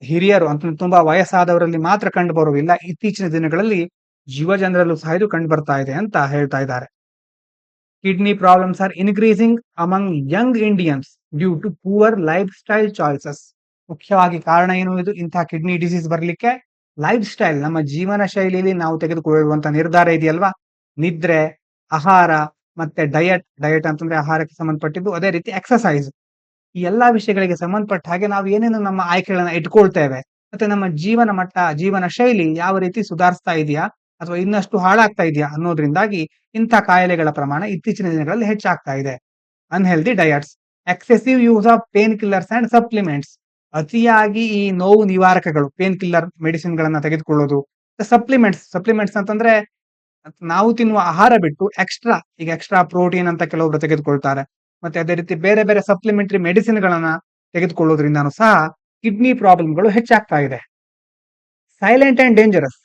ಹಿರಿಯರು ಅಂತ ತುಂಬಾ ವಯಸ್ಸಾದವರಲ್ಲಿ ಮಾತ್ರ ಕಂಡು ಬರುವುದಿಲ್ಲ. ಇತ್ತೀಚಿನ ದಿನಗಳಲ್ಲಿ ಯುವಜನರಲ್ಲೂ ಸಹ ಇದು ಕಂಡು ಬರ್ತಾ ಇದೆ ಅಂತ ಹೇಳ್ತಾ ಇದ್ದಾರೆ. Kidney problems are increasing among young Indians due to poor lifestyle choices. ಮುಖ್ಯವಾಗಿ ಕಾರಣ ಏನು ಇದು ಇಂತಹ ಕಿಡ್ನಿ ಡಿಸೀಸ್ ಬರ್ಲಿಕ್ಕೆ? ಲೈಫ್ ಸ್ಟೈಲ್, ನಮ್ಮ ಜೀವನ ಶೈಲಿಯಲ್ಲಿ ನಾವು ತೆಗೆದುಕೊಳ್ಳುವಂತ ನಿರ್ಧಾರ ಇದೆಯಲ್ವಾ, ನಿದ್ರೆ, ಆಹಾರ ಮತ್ತೆ ಡಯಟ್ ಅಂತಂದ್ರೆ ಆಹಾರಕ್ಕೆ ಸಂಬಂಧಪಟ್ಟಿದ್ದು, ಅದೇ ರೀತಿ ಎಕ್ಸಸೈಸ್. ಈ ಎಲ್ಲಾ ವಿಷಯಗಳಿಗೆ ಸಂಬಂಧಪಟ್ಟ ಹಾಗೆ ನಾವು ಏನೇನು ನಮ್ಮ ಆಯ್ಕೆಗಳನ್ನ ಇಟ್ಕೊಳ್ತೇವೆ, ಮತ್ತೆ ನಮ್ಮ ಜೀವನ ಮಟ್ಟ, ಜೀವನ ಶೈಲಿ ಯಾವ ರೀತಿ ಸುಧಾರಿಸ್ತಾ ಇದೆಯಾ ಅಥವಾ ಇನ್ನಷ್ಟು ಹಾಳಾಗ್ತಾ ಇದೆಯಾ ಅನ್ನೋದ್ರಿಂದಾಗಿ ಇಂಥ ಕಾಯಿಲೆಗಳ ಪ್ರಮಾಣ ಇತ್ತೀಚಿನ ದಿನಗಳಲ್ಲಿ ಹೆಚ್ಚಾಗ್ತಾ ಇದೆ. Unhealthy diets, excessive use of pain killers and supplements. ಅತಿಯಾಗಿ ಈ ನೋವು ನಿವಾರಕಗಳು, ಪೇನ್ ಕಿಲ್ಲರ್ ಮೆಡಿಸಿನ್‌ಗಳನ್ನ ತೆಗೆದುಕೊಳ್ಳೋದು. ಸಪ್ಲಿಮೆಂಟ್ಸ್ ಅಂತಂದ್ರೆ ನಾವು ತಿನ್ನುವ ಆಹಾರ ಬಿಟ್ಟು ಎಕ್ಸ್ಟ್ರಾ ಪ್ರೋಟೀನ್ ಅಂತ ಕೆಲವೊಬ್ರು ತೆಗೆದುಕೊಳ್ತಾರೆ. ಮತ್ತೆ ಅದೇ ರೀತಿ ಬೇರೆ ಬೇರೆ ಸಪ್ಲಿಮೆಂಟರಿ ಮೆಡಿಸಿನ್‌ಗಳನ್ನ ತೆಗೆದುಕೊಳ್ಳೋದ್ರಿಂದಾನು ಸಹ ಕಿಡ್ನಿ ಪ್ರಾಬ್ಲಮ್‌ಗಳು ಹೆಚ್ಚಾಗ್ತಾ ಇದೆ. Silent and dangerous.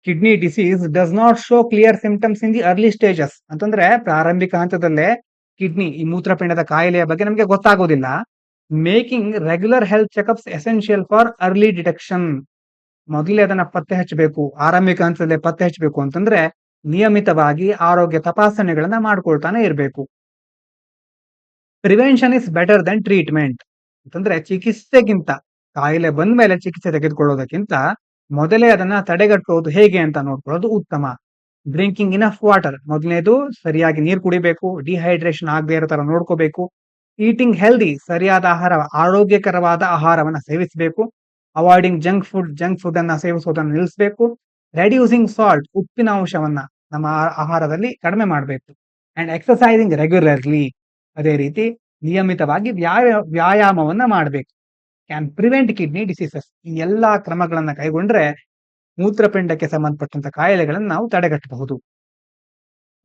Kidney disease does not show clear symptoms in the early stages. ಅಂತಂದ್ರೆ ಪ್ರಾರಂಭಿಕ ಹಂತದಲ್ಲೇ ಕಿಡ್ನಿ, ಈ ಮೂತ್ರಪಿಂಡದ ಕಾಯಿಲೆಯ ಬಗ್ಗೆ ನಮಗೆ ಗೊತ್ತಾಗೋದಿಲ್ಲ. Making regular health checkups essential for early detection. ಮೊದಲೇ ಅದನ್ನ ಪತ್ತೆ ಹಚ್ಚಬೇಕು, ಆರಂಭಿಕ ಹಂತದಲ್ಲೇ ಪತ್ತೆ ಹಚ್ಚಬೇಕು ಅಂತಂದ್ರೆ ನಿಯಮಿತವಾಗಿ ಆರೋಗ್ಯ ತಪಾಸಣೆಗಳನ್ನ ಮಾಡ್ಕೊಳ್ತಾನೆ ಇರಬೇಕು. Prevention is better than treatment. ಅಂತಂದ್ರೆ ಚಿಕಿತ್ಸೆಗಿಂತ, ಕಾಯಿಲೆ ಬಂದ ಮೇಲೆ ಚಿಕಿತ್ಸೆ ತೆಗೆದುಕೊಳ್ಳೋದಕ್ಕಿಂತ ಮೊದಲೇ ಅದನ್ನ ತಡೆಗಟ್ಟುವುದು ಹೇಗೆ ಅಂತ ನೋಡ್ಕೊಳ್ಳೋದು ಉತ್ತಮ. Drinking enough water. ಮೊದಲನೇದು ಸರಿಯಾಗಿ ನೀರು ಕುಡಿಬೇಕು, ಡಿಹೈಡ್ರೇಷನ್ ಆಗದೆ ಇರೋ ತರ ನೋಡ್ಕೋಬೇಕು. ಈಟಿಂಗ್ ಹೆಲ್ದಿ, ಸರಿಯಾದ ಆಹಾರ, ಆರೋಗ್ಯಕರವಾದ ಆಹಾರವನ್ನ ಸೇವಿಸಬೇಕು. ಅವಾಯ್ಡಿಂಗ್ ಜಂಕ್ ಫುಡ್ ಅನ್ನ ಸೇವಿಸೋದನ್ನ ನಿಲ್ಲಿಸಬೇಕು. ರೆಡ್ಯೂಸಿಂಗ್ ಸಾಲ್ಟ್, ಉಪ್ಪಿನ ಅಂಶವನ್ನ ನಮ್ಮ ಆಹಾರದಲ್ಲಿ ಕಡಿಮೆ ಮಾಡಬೇಕು. And ಎಕ್ಸರ್ಸೈಸಿಂಗ್ regularly. ಅದೇ ರೀತಿ ನಿಯಮಿತವಾಗಿ ವ್ಯಾಯಾಮವನ್ನ ಮಾಡಬೇಕು. Can prevent kidney diseases. ಈ ಎಲ್ಲಾ ಕ್ರಮಗಳನ್ನ ಕೈಗೊಂಡ್ರೆ ಮೂತ್ರಪಿಂಡಕ್ಕೆ ಸಂಬಂಧಪಟ್ಟಂತ ಕಾಯಿಲೆಗಳನ್ನು ನಾವು ತಡೆಗಟ್ಟಬಹುದು.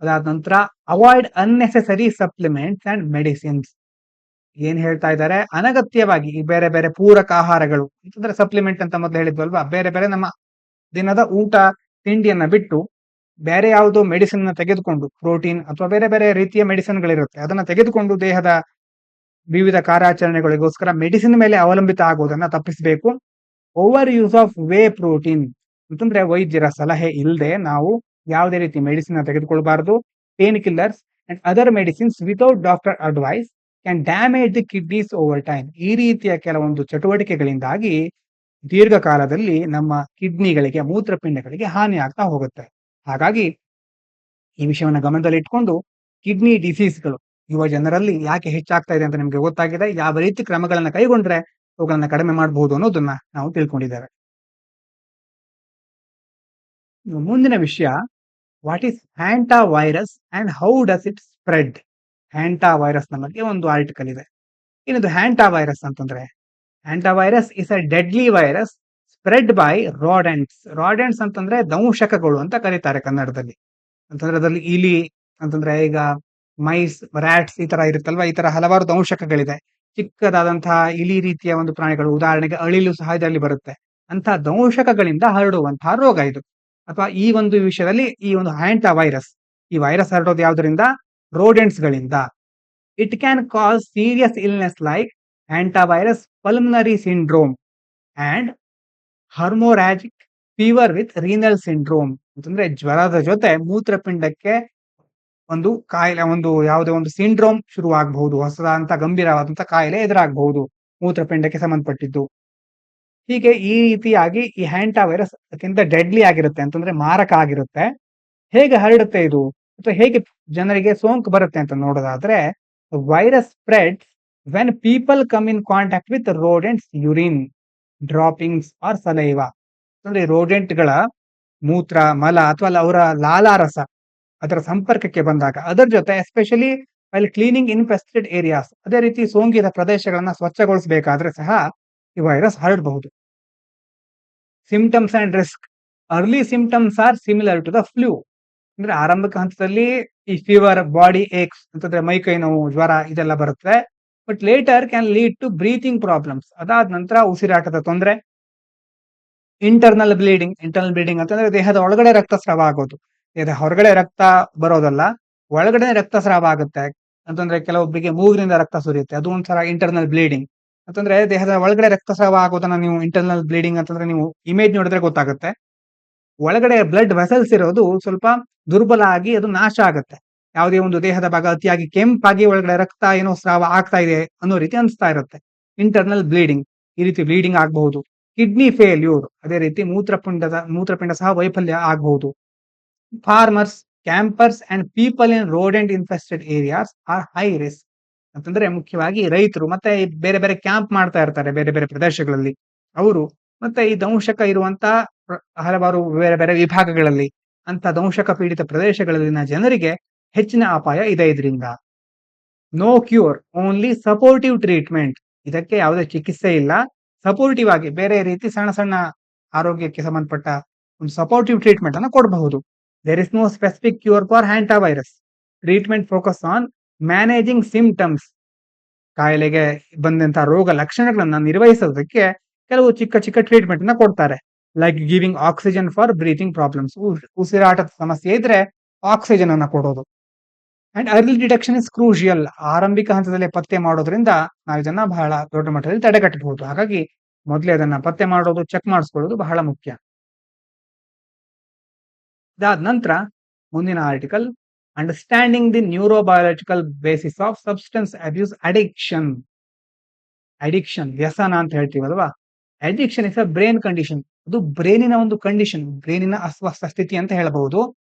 ಅದಾದ ನಂತರ avoid unnecessary supplements and medicines. ಏನ್ ಹೇಳ್ತಾ ಇದ್ದಾರೆ, ಅನಗತ್ಯವಾಗಿ ಈ ಬೇರೆ ಬೇರೆ ಪೂರಕ ಆಹಾರಗಳು ಅಂತಂದ್ರೆ ಸಪ್ಲಿಮೆಂಟ್ ಅಂತ ಮೊದಲು ಹೇಳಿದ್ವಲ್ವಾ, ಬೇರೆ ಬೇರೆ ನಮ್ಮ ದಿನದ ಊಟ ತಿಂಡಿಯನ್ನ ಬಿಟ್ಟು ಬೇರೆ ಯಾವುದೋ ಮೆಡಿಸಿನ್ ತೆಗೆದುಕೊಂಡು, ಪ್ರೋಟೀನ್ ಅಥವಾ ಬೇರೆ ಬೇರೆ ರೀತಿಯ ಮೆಡಿಸಿನ್ಗಳಿರುತ್ತೆ, ಅದನ್ನ ತೆಗೆದುಕೊಂಡು ದೇಹದ ವಿವಿಧ ಕಾರ್ಯಾಚರಣೆಗಳಿಗೋಸ್ಕರ ಮೆಡಿಸಿನ್ ಮೇಲೆ ಅವಲಂಬಿತ ಆಗುವುದನ್ನ ತಪ್ಪಿಸಬೇಕು. Over use of whey protein ಅಂತಂದ್ರೆ ವೈದ್ಯರ ಸಲಹೆ ಇಲ್ಲದೆ ನಾವು ಯಾವುದೇ ರೀತಿ ಮೆಡಿಸಿನ್ ತೆಗೆದುಕೊಳ್ಬಾರದು. Painkillers and other medicines without doctor advice can damage the kidneys over time. ಈ ರೀತಿಯ ಕೆಲವೊಂದು ಚಟುವಟಿಕೆಗಳಿಂದಾಗಿ ದೀರ್ಘಕಾಲದಲ್ಲಿ ನಮ್ಮ ಕಿಡ್ನಿಗಳಿಗೆ, ಮೂತ್ರಪಿಂಡಗಳಿಗೆ ಹಾನಿ ಆಗ್ತಾ ಹೋಗುತ್ತೆ. ಹಾಗಾಗಿ ಈ ವಿಷಯವನ್ನ ಗಮನದಲ್ಲಿ ಇಟ್ಕೊಂಡು ಕಿಡ್ನಿ ಡಿಸೀಸ್ಗಳು ಯುವ ಜನರಲ್ಲಿ ಯಾಕೆ ಹೆಚ್ಚಾಗ್ತಾ ಇದೆ ಅಂತ ನಿಮ್ಗೆ ಗೊತ್ತಾಗಿದೆ. ಯಾವ ರೀತಿ ಕ್ರಮಗಳನ್ನ ಕೈಗೊಂಡ್ರೆ ಅವುಗಳನ್ನ ಕಡಿಮೆ ಮಾಡಬಹುದು ಅನ್ನೋದನ್ನ ನಾವು ತಿಳ್ಕೊಂಡಿದ್ದೇವೆ. ಮುಂದಿನ ವಿಷಯ, what is hantavirus and how does it spread. Hantavirus ನ ಬಗ್ಗೆ ಒಂದು ಆರ್ಟಿಕಲ್ ಇದೆ. ಏನಿದು ಹ್ಯಾಂಟಾ ವೈರಸ್ ಅಂತಂದ್ರೆ, hantavirus is a deadly virus spread by rodents. Rodents ಅಂತಂದ್ರೆ ದಂಶಕಗಳು ಅಂತ ಕರೀತಾರೆ ಕನ್ನಡದಲ್ಲಿ. ಅಂತಂದ್ರೆ ಅದರಲ್ಲಿ ಇಲಿ ಅಂತಂದ್ರೆ ಈಗ ಮೈಸ್, ರ್ಯಾಟ್ಸ್ ಈ ತರ ಇರುತ್ತಲ್ವಾ, ಈ ತರ ಹಲವಾರು ದಂಶಕಗಳಿದೆ. ಚಿಕ್ಕದಾದಂತಹ ಇಲಿ ರೀತಿಯ ಒಂದು ಪ್ರಾಣಿಗಳು, ಉದಾಹರಣೆಗೆ ಅಳಿಲು ಸಹ ಇದರಲ್ಲಿ ಬರುತ್ತೆ. ಅಂತ ದಂಶಕಗಳಿಂದ ಹರಡುವಂತಹ ರೋಗ ಇದು. ಅಥವಾ ಈ ಒಂದು ವಿಷಯದಲ್ಲಿ ಈ ಒಂದು ಹ್ಯಾಂಟಾ ವೈರಸ್, ಈ ವೈರಸ್ ಹರಡೋದು ಯಾವುದರಿಂದ? ರೋಡೆಂಟ್ಸ್ ಗಳಿಂದ. It can cause serious illness like hantavirus pulmonary syndrome and haemorrhagic fever with renal syndrome. ಅಂತಂದ್ರೆ ಜ್ವರದ ಜೊತೆ ಮೂತ್ರಪಿಂಡಕ್ಕೆ ಒಂದು ಕಾಯಿಲೆ, ಒಂದು ಯಾವುದೇ ಒಂದು ಸಿಂಡ್ರೋಮ್ ಶುರುವಾಗಬಹುದು, ಹೊಸದಂತ ಗಂಭೀರವಾದಂತ ಕಾಯಿಲೆ ಎದುರಾಗಬಹುದು ಮೂತ್ರಪಿಂಡಕ್ಕೆ ಸಂಬಂಧಪಟ್ಟಿದ್ದು. ಹೀಗೆ ಈ ರೀತಿಯಾಗಿ ಈ ಹ್ಯಾಂಟಾ ವೈರಸ್ ಅತ್ಯಂತ ಡೆಡ್ಲಿ ಆಗಿರುತ್ತೆ, ಅಂತಂದ್ರೆ ಮಾರಕ ಆಗಿರುತ್ತೆ. ಹೇಗೆ ಹರಡುತ್ತೆ ಇದು, ಅಥವಾ ಹೇಗೆ ಜನರಿಗೆ ಸೋಂಕು ಬರುತ್ತೆ ಅಂತ ನೋಡೋದಾದ್ರೆ, virus spreads when people come in contact with rodents urine, droppings or saliva. ಅಂದ್ರೆ ರೋಡೆಂಟ್ಗಳ ಮೂತ್ರ, ಮಲ ಅಥವಾ ಅವರ ಲಾಲಾರಸ ಅದರ ಸಂಪರ್ಕಕ್ಕೆ ಬಂದಾಗ, ಅದರ ಜೊತೆ ಎಸ್ಪೆಷಲಿ ಅಲ್ಲಿ ಕ್ಲೀನಿಂಗ್ ಇನ್ಫೆಸ್ಟೆಡ್ ಏರಿಯಾಸ್, ಅದೇ ರೀತಿ ಸೋಂಕಿತ ಪ್ರದೇಶಗಳನ್ನ ಸ್ವಚ್ಛಗೊಳಿಸಬೇಕಾದ್ರೆ ಸಹ ಈ ವೈರಸ್ ಹರಡಬಹುದು. Symptoms and risk. Early symptoms are similar to the flu. ಅಂದ್ರೆ ಆರಂಭಿಕ ಹಂತದಲ್ಲಿ ಈ ಫೀವರ್, ಬಾಡಿ ಏಕ್ಸ್ ಅಂತಂದ್ರೆ ಮೈ ಕೈ ನೋವು, ಜ್ವರ ಇದೆಲ್ಲ ಬರುತ್ತೆ. But later can lead to breathing problems. ಅದಾದ ನಂತರ ಉಸಿರಾಟದ ತೊಂದರೆ. ಇಂಟರ್ನಲ್ ಬ್ಲೀಡಿಂಗ್ ಅಂತಂದ್ರೆ ದೇಹದ ಒಳಗಡೆ ರಕ್ತಸ್ರಾವ ಆಗೋದು, ದೇಹದ ಹೊರಗಡೆ ರಕ್ತ ಬರೋದಲ್ಲ, ಒಳಗಡೆ ರಕ್ತಸ್ರಾವ ಆಗುತ್ತೆ. ಅಂತಂದ್ರೆ ಕೆಲವೊಬ್ಬರಿಗೆ ಮೂಗಿನಿಂದ ರಕ್ತ ಸುರಿಯುತ್ತೆ, ಅದು ಒಂಥರ ಇಂಟರ್ನಲ್ ಬ್ಲೀಡಿಂಗ್. ಅಂತಂದ್ರೆ ದೇಹದ ಒಳಗಡೆ ರಕ್ತಸ್ರಾವ ಆಗೋದನ್ನ ನೀವು ಇಂಟರ್ನಲ್ ಬ್ಲೀಡಿಂಗ್ ಅಂತಂದ್ರೆ ನೀವು ಇಮೇಜ್ ನೋಡಿದ್ರೆ ಗೊತ್ತಾಗುತ್ತೆ. ಒಳಗಡೆ ಬ್ಲಡ್ ವೆಸಲ್ಸ್ ಇರೋದು ಸ್ವಲ್ಪ ದುರ್ಬಲ ಆಗಿ ಅದು ನಾಶ ಆಗುತ್ತೆ. ಯಾವುದೇ ಒಂದು ದೇಹದ ಭಾಗ ಅತಿಯಾಗಿ ಕೆಂಪಾಗಿ ಒಳಗಡೆ ರಕ್ತ ಏನೋ ಸ್ರಾವ ಆಗ್ತಾ ಇದೆ ಅನ್ನೋ ರೀತಿ ಅನಿಸ್ತಾ ಇರುತ್ತೆ. ಇಂಟರ್ನಲ್ ಬ್ಲೀಡಿಂಗ್, ಈ ರೀತಿ ಬ್ಲೀಡಿಂಗ್ ಆಗಬಹುದು. ಕಿಡ್ನಿ ಫೇಲ್ಯೂರ್, ಅದೇ ರೀತಿ ಮೂತ್ರಪಿಂಡ ಸಹ ವೈಫಲ್ಯ ಆಗಬಹುದು. Farmers, campers and people in rodent infested areas are high risk. ಅಂತಂದ್ರೆ ಮುಖ್ಯವಾಗಿ ರೈತರು ಮತ್ತೆ ಈ ಬೇರೆ ಬೇರೆ ಕ್ಯಾಂಪ್ ಮಾಡ್ತಾ ಇರ್ತಾರೆ ಬೇರೆ ಬೇರೆ ಪ್ರದೇಶಗಳಲ್ಲಿ ಅವರು, ಮತ್ತೆ ಈ ದಂಶಕ ಇರುವಂತ ಹಲವಾರು ಬೇರೆ ಬೇರೆ ವಿಭಾಗಗಳಲ್ಲಿ ಅಂತ ದಂಶಕ ಪೀಡಿತ ಪ್ರದೇಶಗಳಲ್ಲಿನ ಜನರಿಗೆ ಹೆಚ್ಚಿನ ಅಪಾಯ ಇದೆ ಇದರಿಂದ. No cure, only supportive treatment. ಇದಕ್ಕೆ ಯಾವುದೇ ಚಿಕಿತ್ಸೆ ಇಲ್ಲ. ಸಪೋರ್ಟಿವ್ ಆಗಿ ಬೇರೆ ರೀತಿ ಸಣ್ಣ ಸಣ್ಣ ಆರೋಗ್ಯಕ್ಕೆ ಸಂಬಂಧಪಟ್ಟ ಒಂದು ಸಪೋರ್ಟಿವ್ ಟ್ರೀಟ್ಮೆಂಟ್ ಅನ್ನು ಕೊಡಬಹುದು. There is no specific cure for hantavirus. Treatment focus on managing symptoms. ಕಾಯಿಲೆಗೆ ಬಂದಂತಹ ರೋಗ ಲಕ್ಷಣಗಳನ್ನ ನಿರ್ವಹಿಸೋದಕ್ಕೆ ಕೆಲವು ಚಿಕ್ಕ ಚಿಕ್ಕ ಟ್ರೀಟ್ಮೆಂಟ್ ಅನ್ನ ಕೊಡ್ತಾರೆ. Like giving oxygen for breathing problems. ಉಸಿರಾಟದ ಸಮಸ್ಯೆ ಇದ್ರೆ ಆಕ್ಸಿಜನ್ ಅನ್ನ ಕೊಡೋದು. And early detection is crucial. ಆರಂಭಿಕ ಹಂತದಲ್ಲಿ ಪತ್ತೆ ಮಾಡೋದ್ರಿಂದ ನಾವು ಇದನ್ನ ಬಹಳ ದೊಡ್ಡ ಮಟ್ಟದಲ್ಲಿ ತಡೆಗಟ್ಟಬಹುದು. ಹಾಗಾಗಿ ಮೊದಲೇ ಅದನ್ನ ಪತ್ತೆ ಮಾಡೋದು, ಚೆಕ್ ಮಾಡಿಸ್ಕೊಳ್ಳೋದು ಬಹಳ ಮುಖ್ಯ. ಇದಾದ ನಂತರ ಮುಂದಿನ article, understanding the neurobiological basis of substance abuse addiction. Addiction ವ್ಯಸನ ಅಂತ ಹೇಳ್ತೀವಲ್ವಾ. Addiction is a brain condition. ಅದು ಬ್ರೈನಿನ ಒಂದು ಕಂಡೀಷನ್, ಬ್ರೈನಿನ ಅಸ್ವಸ್ಥ ಸ್ಥಿತಿ ಅಂತ ಹೇಳಬಹುದು.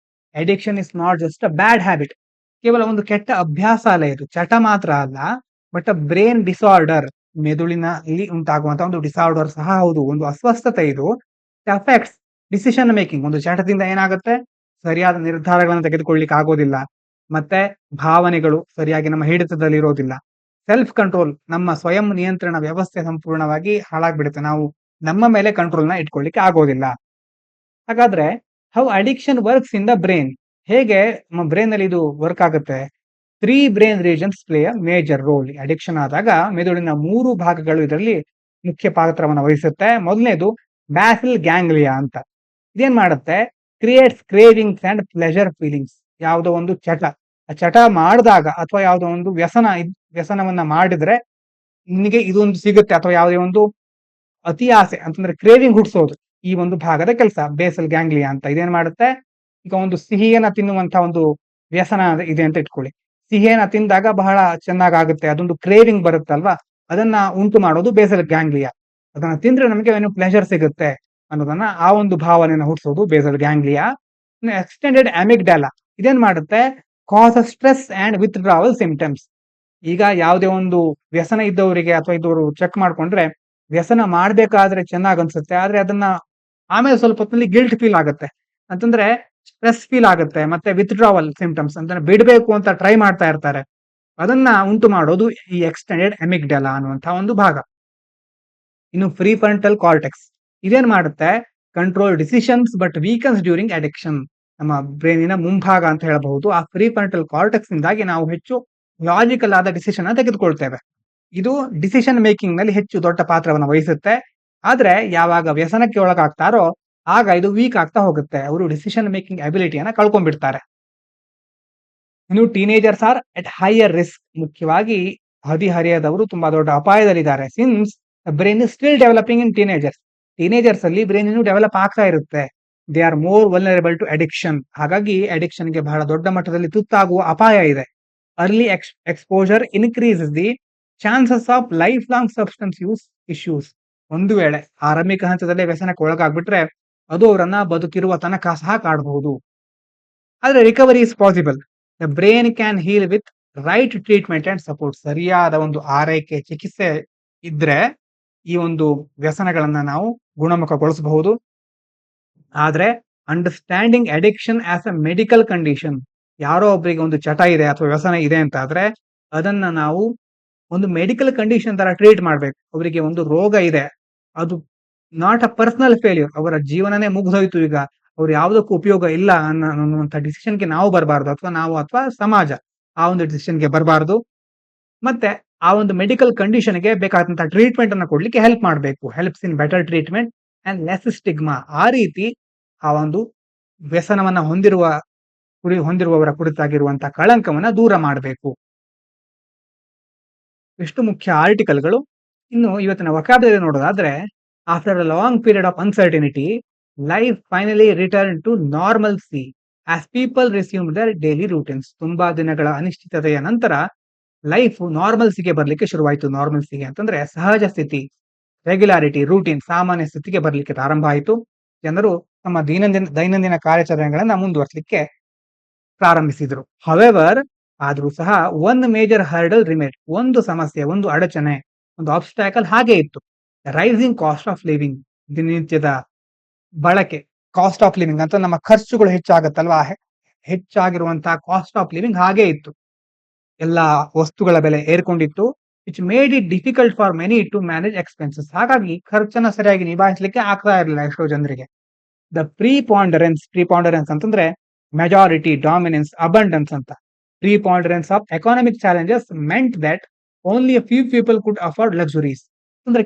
Addiction is not just a bad habit. ಕೇವಲ ಒಂದು ಕೆಟ್ಟ ಅಭ್ಯಾಸ ಅಲ್ಲ, ಇದು ಚಟ ಮಾತ್ರ ಅಲ್ಲ, ಬಟ್ ಅ ಬ್ರೈನ್ ಡಿಸಾರ್ಡರ್. ಮೆದುಳಿನಲ್ಲಿ ಉಂಟಾಗುವಂತಹ ಒಂದು ಡಿಸಾರ್ಡರ್ ಸಹ ಹೌದು, ಒಂದು ಅಸ್ವಸ್ಥತೆ ಇದು. Affects decision making. ಒಂದು ಚಟದಿಂದ ಏನಾಗುತ್ತೆ, ಸರಿಯಾದ ನಿರ್ಧಾರಗಳನ್ನು ತೆಗೆದುಕೊಳ್ಳಿಕ್ಕೆ ಆಗೋದಿಲ್ಲ, ಮತ್ತೆ ಭಾವನೆಗಳು ಸರಿಯಾಗಿ ನಮ್ಮ ಹಿಡಿತದಲ್ಲಿ ಇರೋದಿಲ್ಲ. ಸೆಲ್ಫ್ ಕಂಟ್ರೋಲ್, ನಮ್ಮ ಸ್ವಯಂ ನಿಯಂತ್ರಣ ವ್ಯವಸ್ಥೆ ಸಂಪೂರ್ಣವಾಗಿ ಹಾಳಾಗ್ಬಿಡುತ್ತೆ. ನಾವು ನಮ್ಮ ಮೇಲೆ ಕಂಟ್ರೋಲ್ನ ಇಟ್ಕೊಳ್ಳಿಕ್ಕೆ ಆಗೋದಿಲ್ಲ. ಹಾಗಾದ್ರೆ how addiction works in the brain. ಹೇಗೆ ನಮ್ಮ ಬ್ರೈನ್ ನಲ್ಲಿ ಇದು ವರ್ಕ್ ಆಗುತ್ತೆ? 3 brain regions play a major role. Addiction ಆದಾಗ ಮೆದುಳಿನ 3 ಭಾಗಗಳು ಇದರಲ್ಲಿ ಮುಖ್ಯ ಪಾತ್ರವನ್ನು ವಹಿಸುತ್ತೆ. ಮೊದಲನೇದು ಬ್ಯಾಸಿಲ್ ಗ್ಯಾಂಗ್ಲಿಯಾ ಅಂತ. ಇದೇನ್ ಮಾಡುತ್ತೆ? Creates cravings and pleasure feelings. ಯಾವುದೋ ಒಂದು ಚಟ, ಆ ಚಟ ಮಾಡಿದಾಗ ಅಥವಾ ಯಾವುದೋ ಒಂದು ವ್ಯಸನವನ್ನ ಮಾಡಿದ್ರೆ ನಿನಗೆ ಇದೊಂದು ಸಿಗುತ್ತೆ, ಅಥವಾ ಯಾವುದೇ ಒಂದು ಅತಿ ಆಸೆ ಅಂತಂದ್ರೆ ಕ್ರೇವಿಂಗ್ ಹುಟ್ಟಿಸೋದು ಈ ಒಂದು ಭಾಗದ ಕೆಲಸ, ಬೇಸಲ್ ಗ್ಯಾಂಗ್ಲಿಯಾ ಅಂತ. ಇದೇನ್ ಮಾಡುತ್ತೆ? ಈಗ ಒಂದು ಸಿಹಿಯನ್ನ ತಿನ್ನುವಂತ ಒಂದು ವ್ಯಸನ ಇದೆ ಅಂತ ಇಟ್ಕೊಳ್ಳಿ. ಸಿಹಿಯನ್ನ ತಿಂದಾಗ ಬಹಳ ಚೆನ್ನಾಗಾಗುತ್ತೆ, ಅದೊಂದು ಕ್ರೇವಿಂಗ್ ಬರುತ್ತಲ್ವಾ, ಅದನ್ನ ಉಂಟು ಮಾಡೋದು ಬೇಸಲ್ ಗ್ಯಾಂಗ್ಲಿಯಾ. ಅದನ್ನ ತಿಂದ್ರೆ ನಮಗೆ ಏನು ಪ್ಲೆಷರ್ ಸಿಗುತ್ತೆ ಅನ್ನೋದನ್ನ, ಆ ಒಂದು ಭಾವನೆಯನ್ನು ಹುಟ್ಟಿಸೋದು ಬೇಸಲ್ ಗ್ಯಾಂಗ್ಲಿಯಾ. ಎಕ್ಸ್ಟೆಂಡೆಡ್ ಅಮಿಗ್ಡಾಲಾ ಇದೇನ್ ಮಾಡುತ್ತೆ? ಕಾಸ್ ಸ್ಟ್ರೆಸ್ ಅಂಡ್ ವಿತ್ಡ್ರಾವಲ್ ಸಿಂಪ್ಟಮ್ಸ್. ಈಗ ಯಾವುದೇ ಒಂದು ವ್ಯಸನ ಇದ್ದವರಿಗೆ ಅಥವಾ ಇದ್ದವರು ಚೆಕ್ ಮಾಡ್ಕೊಂಡ್ರೆ, ವ್ಯಸನ ಮಾಡ್ಬೇಕಾದ್ರೆ ಚೆನ್ನಾಗ್ ಅನ್ಸುತ್ತೆ, ಆದ್ರೆ ಅದನ್ನ ಆಮೇಲೆ ಸ್ವಲ್ಪ ಹೊತ್ತಿನಲ್ಲಿ ಗಿಲ್ಟ್ ಫೀಲ್ ಆಗುತ್ತೆ, ಅಂತಂದ್ರೆ ಸ್ಟ್ರೆಸ್ ಫೀಲ್ ಆಗುತ್ತೆ, ಮತ್ತೆ ವಿತ್ಡ್ರಾವಲ್ ಸಿಂಪ್ಟಮ್ಸ್ ಅಂದ್ರೆ ಬಿಡಬೇಕು ಅಂತ ಟ್ರೈ ಮಾಡ್ತಾ ಇರ್ತಾರೆ. ಅದನ್ನ ಉಂಟು ಮಾಡೋದು ಈ ಎಕ್ಸ್ಟೆಂಡೆಡ್ ಅಮಿಗ್ಡಾಲಾ ಅನ್ನುವಂತ ಒಂದು ಭಾಗ. ಇನ್ನು ಪ್ರಿಫ್ರಂಟಲ್ ಕಾರ್ಟೆಕ್ಸ್ ಇದೇನ್ ಮಾಡುತ್ತೆ? Control decisions but weakens during addiction. ನಮ್ಮ ಬ್ರೈನಿನ ಮುಂಭಾಗ ಅಂತ ಹೇಳಬಹುದು. ಆ ಪ್ರಿಫ್ರಂಟಲ್ ಕಾರ್ಟೆಕ್ಸ್ ಇಂದಾಗಿ ನಾವು ಹೆಚ್ಚು ಲಾಜಿಕಲ್ ಆದ ಡಿಸಿಷನ್ ತೆಗೆದುಕೊಳ್ತೇವೆ. ಇದು ಡಿಸಿಷನ್ ಮೇಕಿಂಗ್ ನಲ್ಲಿ ಹೆಚ್ಚು ದೊಡ್ಡ ಪಾತ್ರವನ್ನು ವಹಿಸುತ್ತೆ. ಆದ್ರೆ ಯಾವಾಗ ವ್ಯಸನಕ್ಕೆ ಒಳಗಾಗ್ತಾರೋ ಆಗ ಇದು ವೀಕ್ ಆಗ್ತಾ ಹೋಗುತ್ತೆ. ಅವರು ಡಿಸಿಷನ್ ಮೇಕಿಂಗ್ ಅಬಿಲಿಟಿಯನ್ನ ಕಳ್ಕೊಂಡ್ಬಿಡ್ತಾರೆ. ಇನ್ನು teenagers are at higher risk. ಮುಖ್ಯವಾಗಿ ಹದಿಹರೆಯದವರು ತುಂಬಾ ದೊಡ್ಡ ಅಪಾಯದಲ್ಲಿದ್ದಾರೆ. Since brain is still developing in teenagers. Teenagers ಅಲ್ಲಿ ಬ್ರೈನ್ ಇನ್ನೂ ಡೆವಲಪ್ ಆಗ್ತಾ ಇರುತ್ತೆ. They are more vulnerable to addiction. ಹಾಗಾಗಿ ಅಡಿಕ್ಷನ್ ಗೆ ಬಹಳ ದೊಡ್ಡ ಮಟ್ಟದಲ್ಲಿ ತುತ್ತಾಗುವ ಅಪಾಯ ಇದೆ. Early exposure increases the chances of life long substance use issues. ಒಂದು ವೇಳೆ ಆರಂಭಿಕ ಹಂತದಲ್ಲೇ ವ್ಯಸನಕ್ಕೆ ಒಳಗಾಗ್ಬಿಟ್ರೆ ಅದು ಅವರನ್ನ ಬದುಕಿರುವ ತನಕ ಸಹ ಕಾಡಬಹುದು. ಆದ್ರೆ recovery is possible. The brain can heal with right treatment and support. ಸರಿಯಾದ ಒಂದು ಆರೈಕೆ, ಚಿಕಿತ್ಸೆ ಇದ್ರೆ ಈ ಒಂದು ವ್ಯಸನಗಳನ್ನ ನಾವು ಗುಣಮುಖಗೊಳಿಸಬಹುದು. ಆದ್ರೆ understanding addiction as a medical condition. ಯಾರೋ ಒಬ್ಬರಿಗೆ ಒಂದು ಚಟ ಇದೆ ಅಥವಾ ವ್ಯಸನ ಇದೆ ಅಂತ ಆದ್ರೆ ಅದನ್ನ ನಾವು ಒಂದು ಮೆಡಿಕಲ್ ಕಂಡೀಷನ್ ತರ ಟ್ರೀಟ್ ಮಾಡ್ಬೇಕು. ಅವರಿಗೆ ಒಂದು ರೋಗ ಇದೆ, ಅದು ನಾಟ್ ಅ ಪರ್ಸನಲ್ ಫೇಲ್ಯೂರ್. ಅವರ ಜೀವನನೇ ಮುಗಿದೋಯ್ತು, ಈಗ ಅವ್ರು ಯಾವುದಕ್ಕೂ ಉಪಯೋಗ ಇಲ್ಲ ಅನ್ನುವಂತ ಡಿಸಿಷನ್ಗೆ ನಾವು ಬರಬಾರ್ದು, ಅಥವಾ ಸಮಾಜ ಆ ಒಂದು ಡಿಸಿಷನ್ಗೆ ಬರಬಾರ್ದು. ಮತ್ತೆ ಆ ಒಂದು ಮೆಡಿಕಲ್ ಕಂಡೀಷನ್ಗೆ ಬೇಕಾದಂತಹ ಟ್ರೀಟ್ಮೆಂಟ್ ಅನ್ನು ಕೊಡ್ಲಿಕ್ಕೆ ಹೆಲ್ಪ್ ಮಾಡಬೇಕು. Helps in better treatment and less stigma. ಆ ರೀತಿ ಆ ಒಂದು ವ್ಯಸನವನ್ನ ಹೊಂದಿರುವವರ ಕುರಿತಾಗಿರುವಂತಹ ಕಳಂಕವನ್ನ ದೂರ ಮಾಡಬೇಕು. ಎಷ್ಟು ಮುಖ್ಯ ಆರ್ಟಿಕಲ್ಗಳು. ಇನ್ನು ಇವತ್ತಿನ ವೊಕ್ಯಾಬ್ಯುಲರಿ ನೋಡೋದಾದ್ರೆ, after a long period of uncertainty life finally return to normalcy as people resume their daily routines. ತುಂಬಾ ದಿನಗಳ ಅನಿಶ್ಚಿತತೆಯ ನಂತರ ಲೈಫ್ ನಾರ್ಮಲ್ಸಿಗೆ ಬರ್ಲಿಕ್ಕೆ ಶುರುವಾಯಿತು. ನಾರ್ಮಲ್ಸಿಗೆ ಅಂತಂದ್ರೆ ಸಹಜ ಸ್ಥಿತಿ, ರೆಗ್ಯುಲಾರಿಟಿ, ರೂಟೀನ್, ಸಾಮಾನ್ಯ ಸ್ಥಿತಿಗೆ ಬರ್ಲಿಕ್ಕೆ ಪ್ರಾರಂಭ ಆಯಿತು. ಜನರು ತಮ್ಮ ದೈನಂದಿನ ಕಾರ್ಯಾಚರಣೆಗಳನ್ನ ಮುಂದುವರಿಸಲಿಕ್ಕೆ ಪ್ರಾರಂಭಿಸಿದ್ರು. ಹವೆವರ್ ಆದ್ರೂ ಸಹ ಒನ್ ಮೇಜರ್ ಹರ್ಡಲ್ ರಿಮೇನ್, ಒಂದು ಸಮಸ್ಯೆ, ಒಂದು ಅಡಚಣೆ, ಒಂದು ಆಬ್ಸ್ಟ್ಯಾಕಲ್ ಹಾಗೆ ಇತ್ತು. ರೈಸಿಂಗ್ ಕಾಸ್ಟ್ ಆಫ್ ಲಿವಿಂಗ್, ದಿನನಿತ್ಯದ ಬಳಕೆ, ಕಾಸ್ಟ್ ಆಫ್ ಲಿವಿಂಗ್ ಅಂತ ನಮ್ಮ ಖರ್ಚುಗಳು ಹೆಚ್ಚಾಗತ್ತಲ್ವಾ, ಹೆಚ್ಚಾಗಿರುವಂತಹ ಕಾಸ್ಟ್ ಆಫ್ ಲಿವಿಂಗ್ ಹಾಗೆ ಇತ್ತು. ಎಲ್ಲಾ ವಸ್ತುಗಳ ಬೆಲೆ ಏರ್ಕೊಂಡಿತ್ತು. Which made it difficult for many to manage expenses. ಹಾಗಾಗಿ ಖರ್ಚನ್ನ ಸರಿಯಾಗಿ ನಿಭಾಯಿಸಲಿಕ್ಕೆ ಆಗ್ತಾ ಇರಲಿಲ್ಲ ಎಷ್ಟೋ ಜನರಿಗೆ. ದ ಪ್ರೀಪಾಂಡರೆನ್ಸ್ ಅಂತಂದ್ರೆ ಮೆಜಾರಿಟಿ, ಡಾಮಿನೆನ್ಸ್, ಅಬಂಡೆನ್ಸ್ ಅಂತ. Preponderance of economic challenges meant that only a few people could afford luxuries. ಅಂದ್ರೆ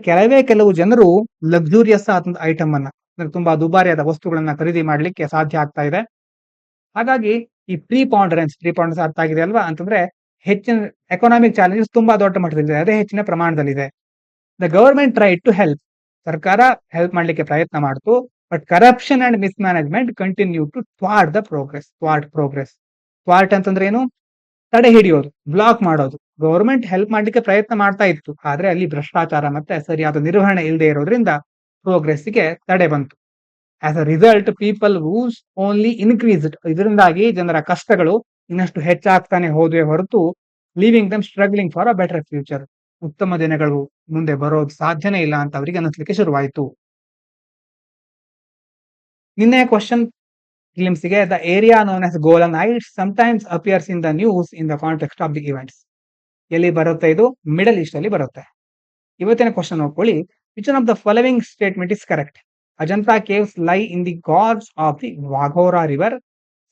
ಕೆಲವು ಜನರು ಲಕ್ಸುರಿಯಸ್ ಆದ ಐಟಮ್ ಅನ್ನ, ಅಂದ್ರೆ ತುಂಬಾ ದುಬಾರಿಯಾದ ವಸ್ತುಗಳನ್ನ ಖರೀದಿ ಮಾಡ್ಲಿಕ್ಕೆ ಸಾಧ್ಯ ಆಗ್ತಾ ಇದೆ. ಹಾಗಾಗಿ ಈ ಪ್ರೀಪಾಂಡರೆನ್ಸ್ ಅರ್ಥ ಆಗಿದೆ ಅಲ್ವಾ ಅಂತಂದ್ರೆ ಹೆಚ್ಚಿನ ಎಕನಾಮಿಕ್ ಚಾಲೆಂಜಸ್ ತುಂಬಾ ದೊಡ್ಡ ಮಟ್ಟದಲ್ಲಿದೆ, ಅದೇ ಹೆಚ್ಚಿನ ಪ್ರಮಾಣದಲ್ಲಿದೆ. The government try to help, ಸರ್ಕಾರ ಹೆಲ್ಪ್ ಮಾಡ್ಲಿಕ್ಕೆ ಪ್ರಯತ್ನ ಮಾಡ್ತು. But corruption and mismanagement continue to progress. Thwart ಅಂತಂದ್ರೆ ಏನು? ತಡೆ ಹಿಡಿಯೋದು, ಬ್ಲಾಕ್ ಮಾಡೋದು. ಗವರ್ಮೆಂಟ್ ಹೆಲ್ಪ್ ಮಾಡ್ಲಿಕ್ಕೆ ಪ್ರಯತ್ನ ಮಾಡ್ತಾ ಇತ್ತು, ಆದ್ರೆ ಅಲ್ಲಿ ಭ್ರಷ್ಟಾಚಾರ ಮತ್ತೆ ಸರಿಯಾದ ನಿರ್ವಹಣೆ ಇಲ್ಲದೆ ಇರೋದ್ರಿಂದ ಪ್ರೋಗ್ರೆಸ್ಗೆ ತಡೆ ಬಂತು. As a result people woes only increased. ಇದರಿಂದಾಗಿ ಜನರ ಕಷ್ಟಗಳು ಇನ್ನಷ್ಟು ಹೆಚ್ಚಾಗ್ತಾನೆ ಹೋದ್ವೆ ಹೊರತು leaving them struggling for a better future, ಉತ್ತಮ ದಿನಗಳು ಮುಂದೆ ಬರೋದು ಸಾಧ್ಯನೇ ಇಲ್ಲ ಅಂತ ಅವರಿಗೆ ಅನಿಸ್ಲಿಕ್ಕೆ ಶುರುವಾಯಿತು. ನಿನ್ನೆ ಕ್ವಶನ್ ಫಿಲಿಮ್ಸ್ಗೆ the area known as Golan Heights sometimes appears in the news in the context of the events. ಎಲ್ಲಿ ಬರುತ್ತೆ ಇದು? ಮಿಡಲ್ ಈಸ್ಟ್ ಅಲ್ಲಿ ಬರುತ್ತೆ. ಇವತ್ತಿನ ಕ್ವಶನ್ ನೋಡ್ಕೊಳ್ಳಿ. Which one of the following statement is correct? Ajanta caves lie in the gorge of the Waghora river.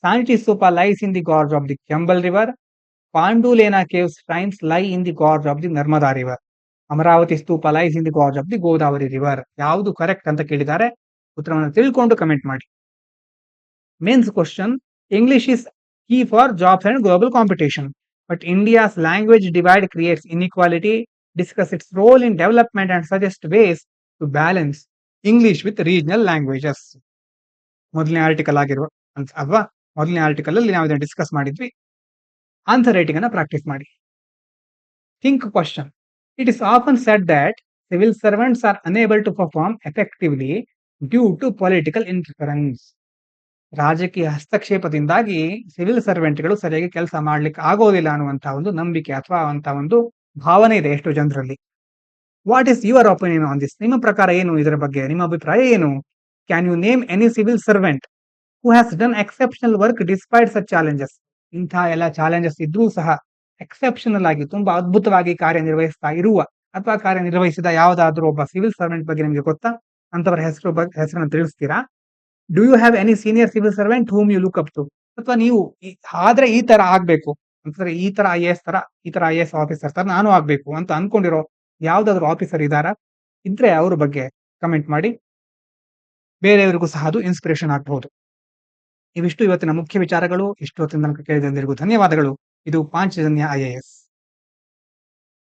Sanchi stupa lies in the gorge of the Chambal river. Pandulena caves shrines lie in the gorge of the Narmada river. Amaravati stupa lies in the gorge of the Godavari river. ಯಾವುದು correct ಅಂತ ಕೇಳಿದ್ದಾರೆ. ಉತ್ತರವನ್ನು ತಿಳ್ಕೊಂಡು comment ಮಾಡಿ. Mains question. English is key for jobs and global competition, but India's language divide creates inequality. Discuss its role in development and suggest ways to balance English with regional languages. ಮೊದಲನೇ article ಆಗಿರುವ ಅಲ್ವಾ? ಮೊದಲನೇ article ಅಲ್ಲಿ ನಾವು ಇದನ್ನು discuss ಮಾಡಿದ್ವಿ. Answer writing ಅನ್ನ practice ಮಾಡಿ. Think question. It is often said that civil servants are unable to perform effectively due to political interference. ರಾಜಕೀಯ ಹಸ್ತಕ್ಷೇಪದಿಂದಾಗಿ ಸಿವಿಲ್ ಸರ್ವೆಂಟ್ಗಳು ಸರಿಯಾಗಿ ಕೆಲಸ ಮಾಡ್ಲಿಕ್ಕೆ ಆಗೋದಿಲ್ಲ ಅನ್ನುವಂತಹ ಒಂದು ನಂಬಿಕೆ ಅಥವಾ ಅಂತ ಒಂದು ಭಾವನೆ ಇದೆ ಎಷ್ಟೋ ಜನರಲ್ಲಿ. What is your opinion on this? ನಿಮ್ಮ ಪ್ರಕಾರ ಏನು ಇದರ ಬಗ್ಗೆ? ನಿಮ್ಮ ಅಭಿಪ್ರಾಯ ಏನು? Can you name any civil servant who has done exceptional work despite such challenges? ಇಂತಹ ಎಲ್ಲ ಚಾಲೆಂಜಸ್ ಇದ್ರೂ ಸಹ ಎಕ್ಸೆಪ್ಷನಲ್ ಆಗಿ ತುಂಬಾ ಅದ್ಭುತವಾಗಿ ಕಾರ್ಯನಿರ್ವಹಿಸ್ತಾ ಇರುವ ಅಥವಾ ಕಾರ್ಯನಿರ್ವಹಿಸಿದ ಯಾವುದಾದ್ರೂ ಒಬ್ಬ ಸಿವಿಲ್ ಸರ್ವೆಂಟ್ ಬಗ್ಗೆ ನಿಮಗೆ ಗೊತ್ತಾ? ಅಂತವರ ಹೆಸರನ್ನು ತಿಳಿಸ್ತೀರಾ? Do you have any senior civil servant whom you look up to? ಅಥವಾ ನೀವು ಆದ್ರೆ ಈ ತರ ಆಗ್ಬೇಕು ಅಂತಂದ್ರೆ ಈ ತರ ಐ ಎ ಎಸ್ ಆಫೀಸರ್ ತರ ನಾನು ಆಗ್ಬೇಕು ಅಂತ ಅನ್ಕೊಂಡಿರೋ ಯಾವ್ದಾದ್ರು ಆಫೀಸರ್ ಇದಾರಾ? ಇದ್ರೆ ಅವ್ರ ಬಗ್ಗೆ ಕಮೆಂಟ್ ಮಾಡಿ. ಬೇರೆಯವರಿಗೂ ಸಹ ಅದು ಇನ್ಸ್ಪಿರೇಷನ್ ಆಗಬಹುದು. ಇವಿಷ್ಟು ಇವತ್ತಿನ ಮುಖ್ಯ ವಿಚಾರಗಳು. ಇಷ್ಟು ಹೊತ್ತಿನ ತನಕ ಕೇಳಿದಂದಿರಿಗೂ ಧನ್ಯವಾದಗಳು. ಇದು ಪಾಂಚಜನ್ಯ IAS.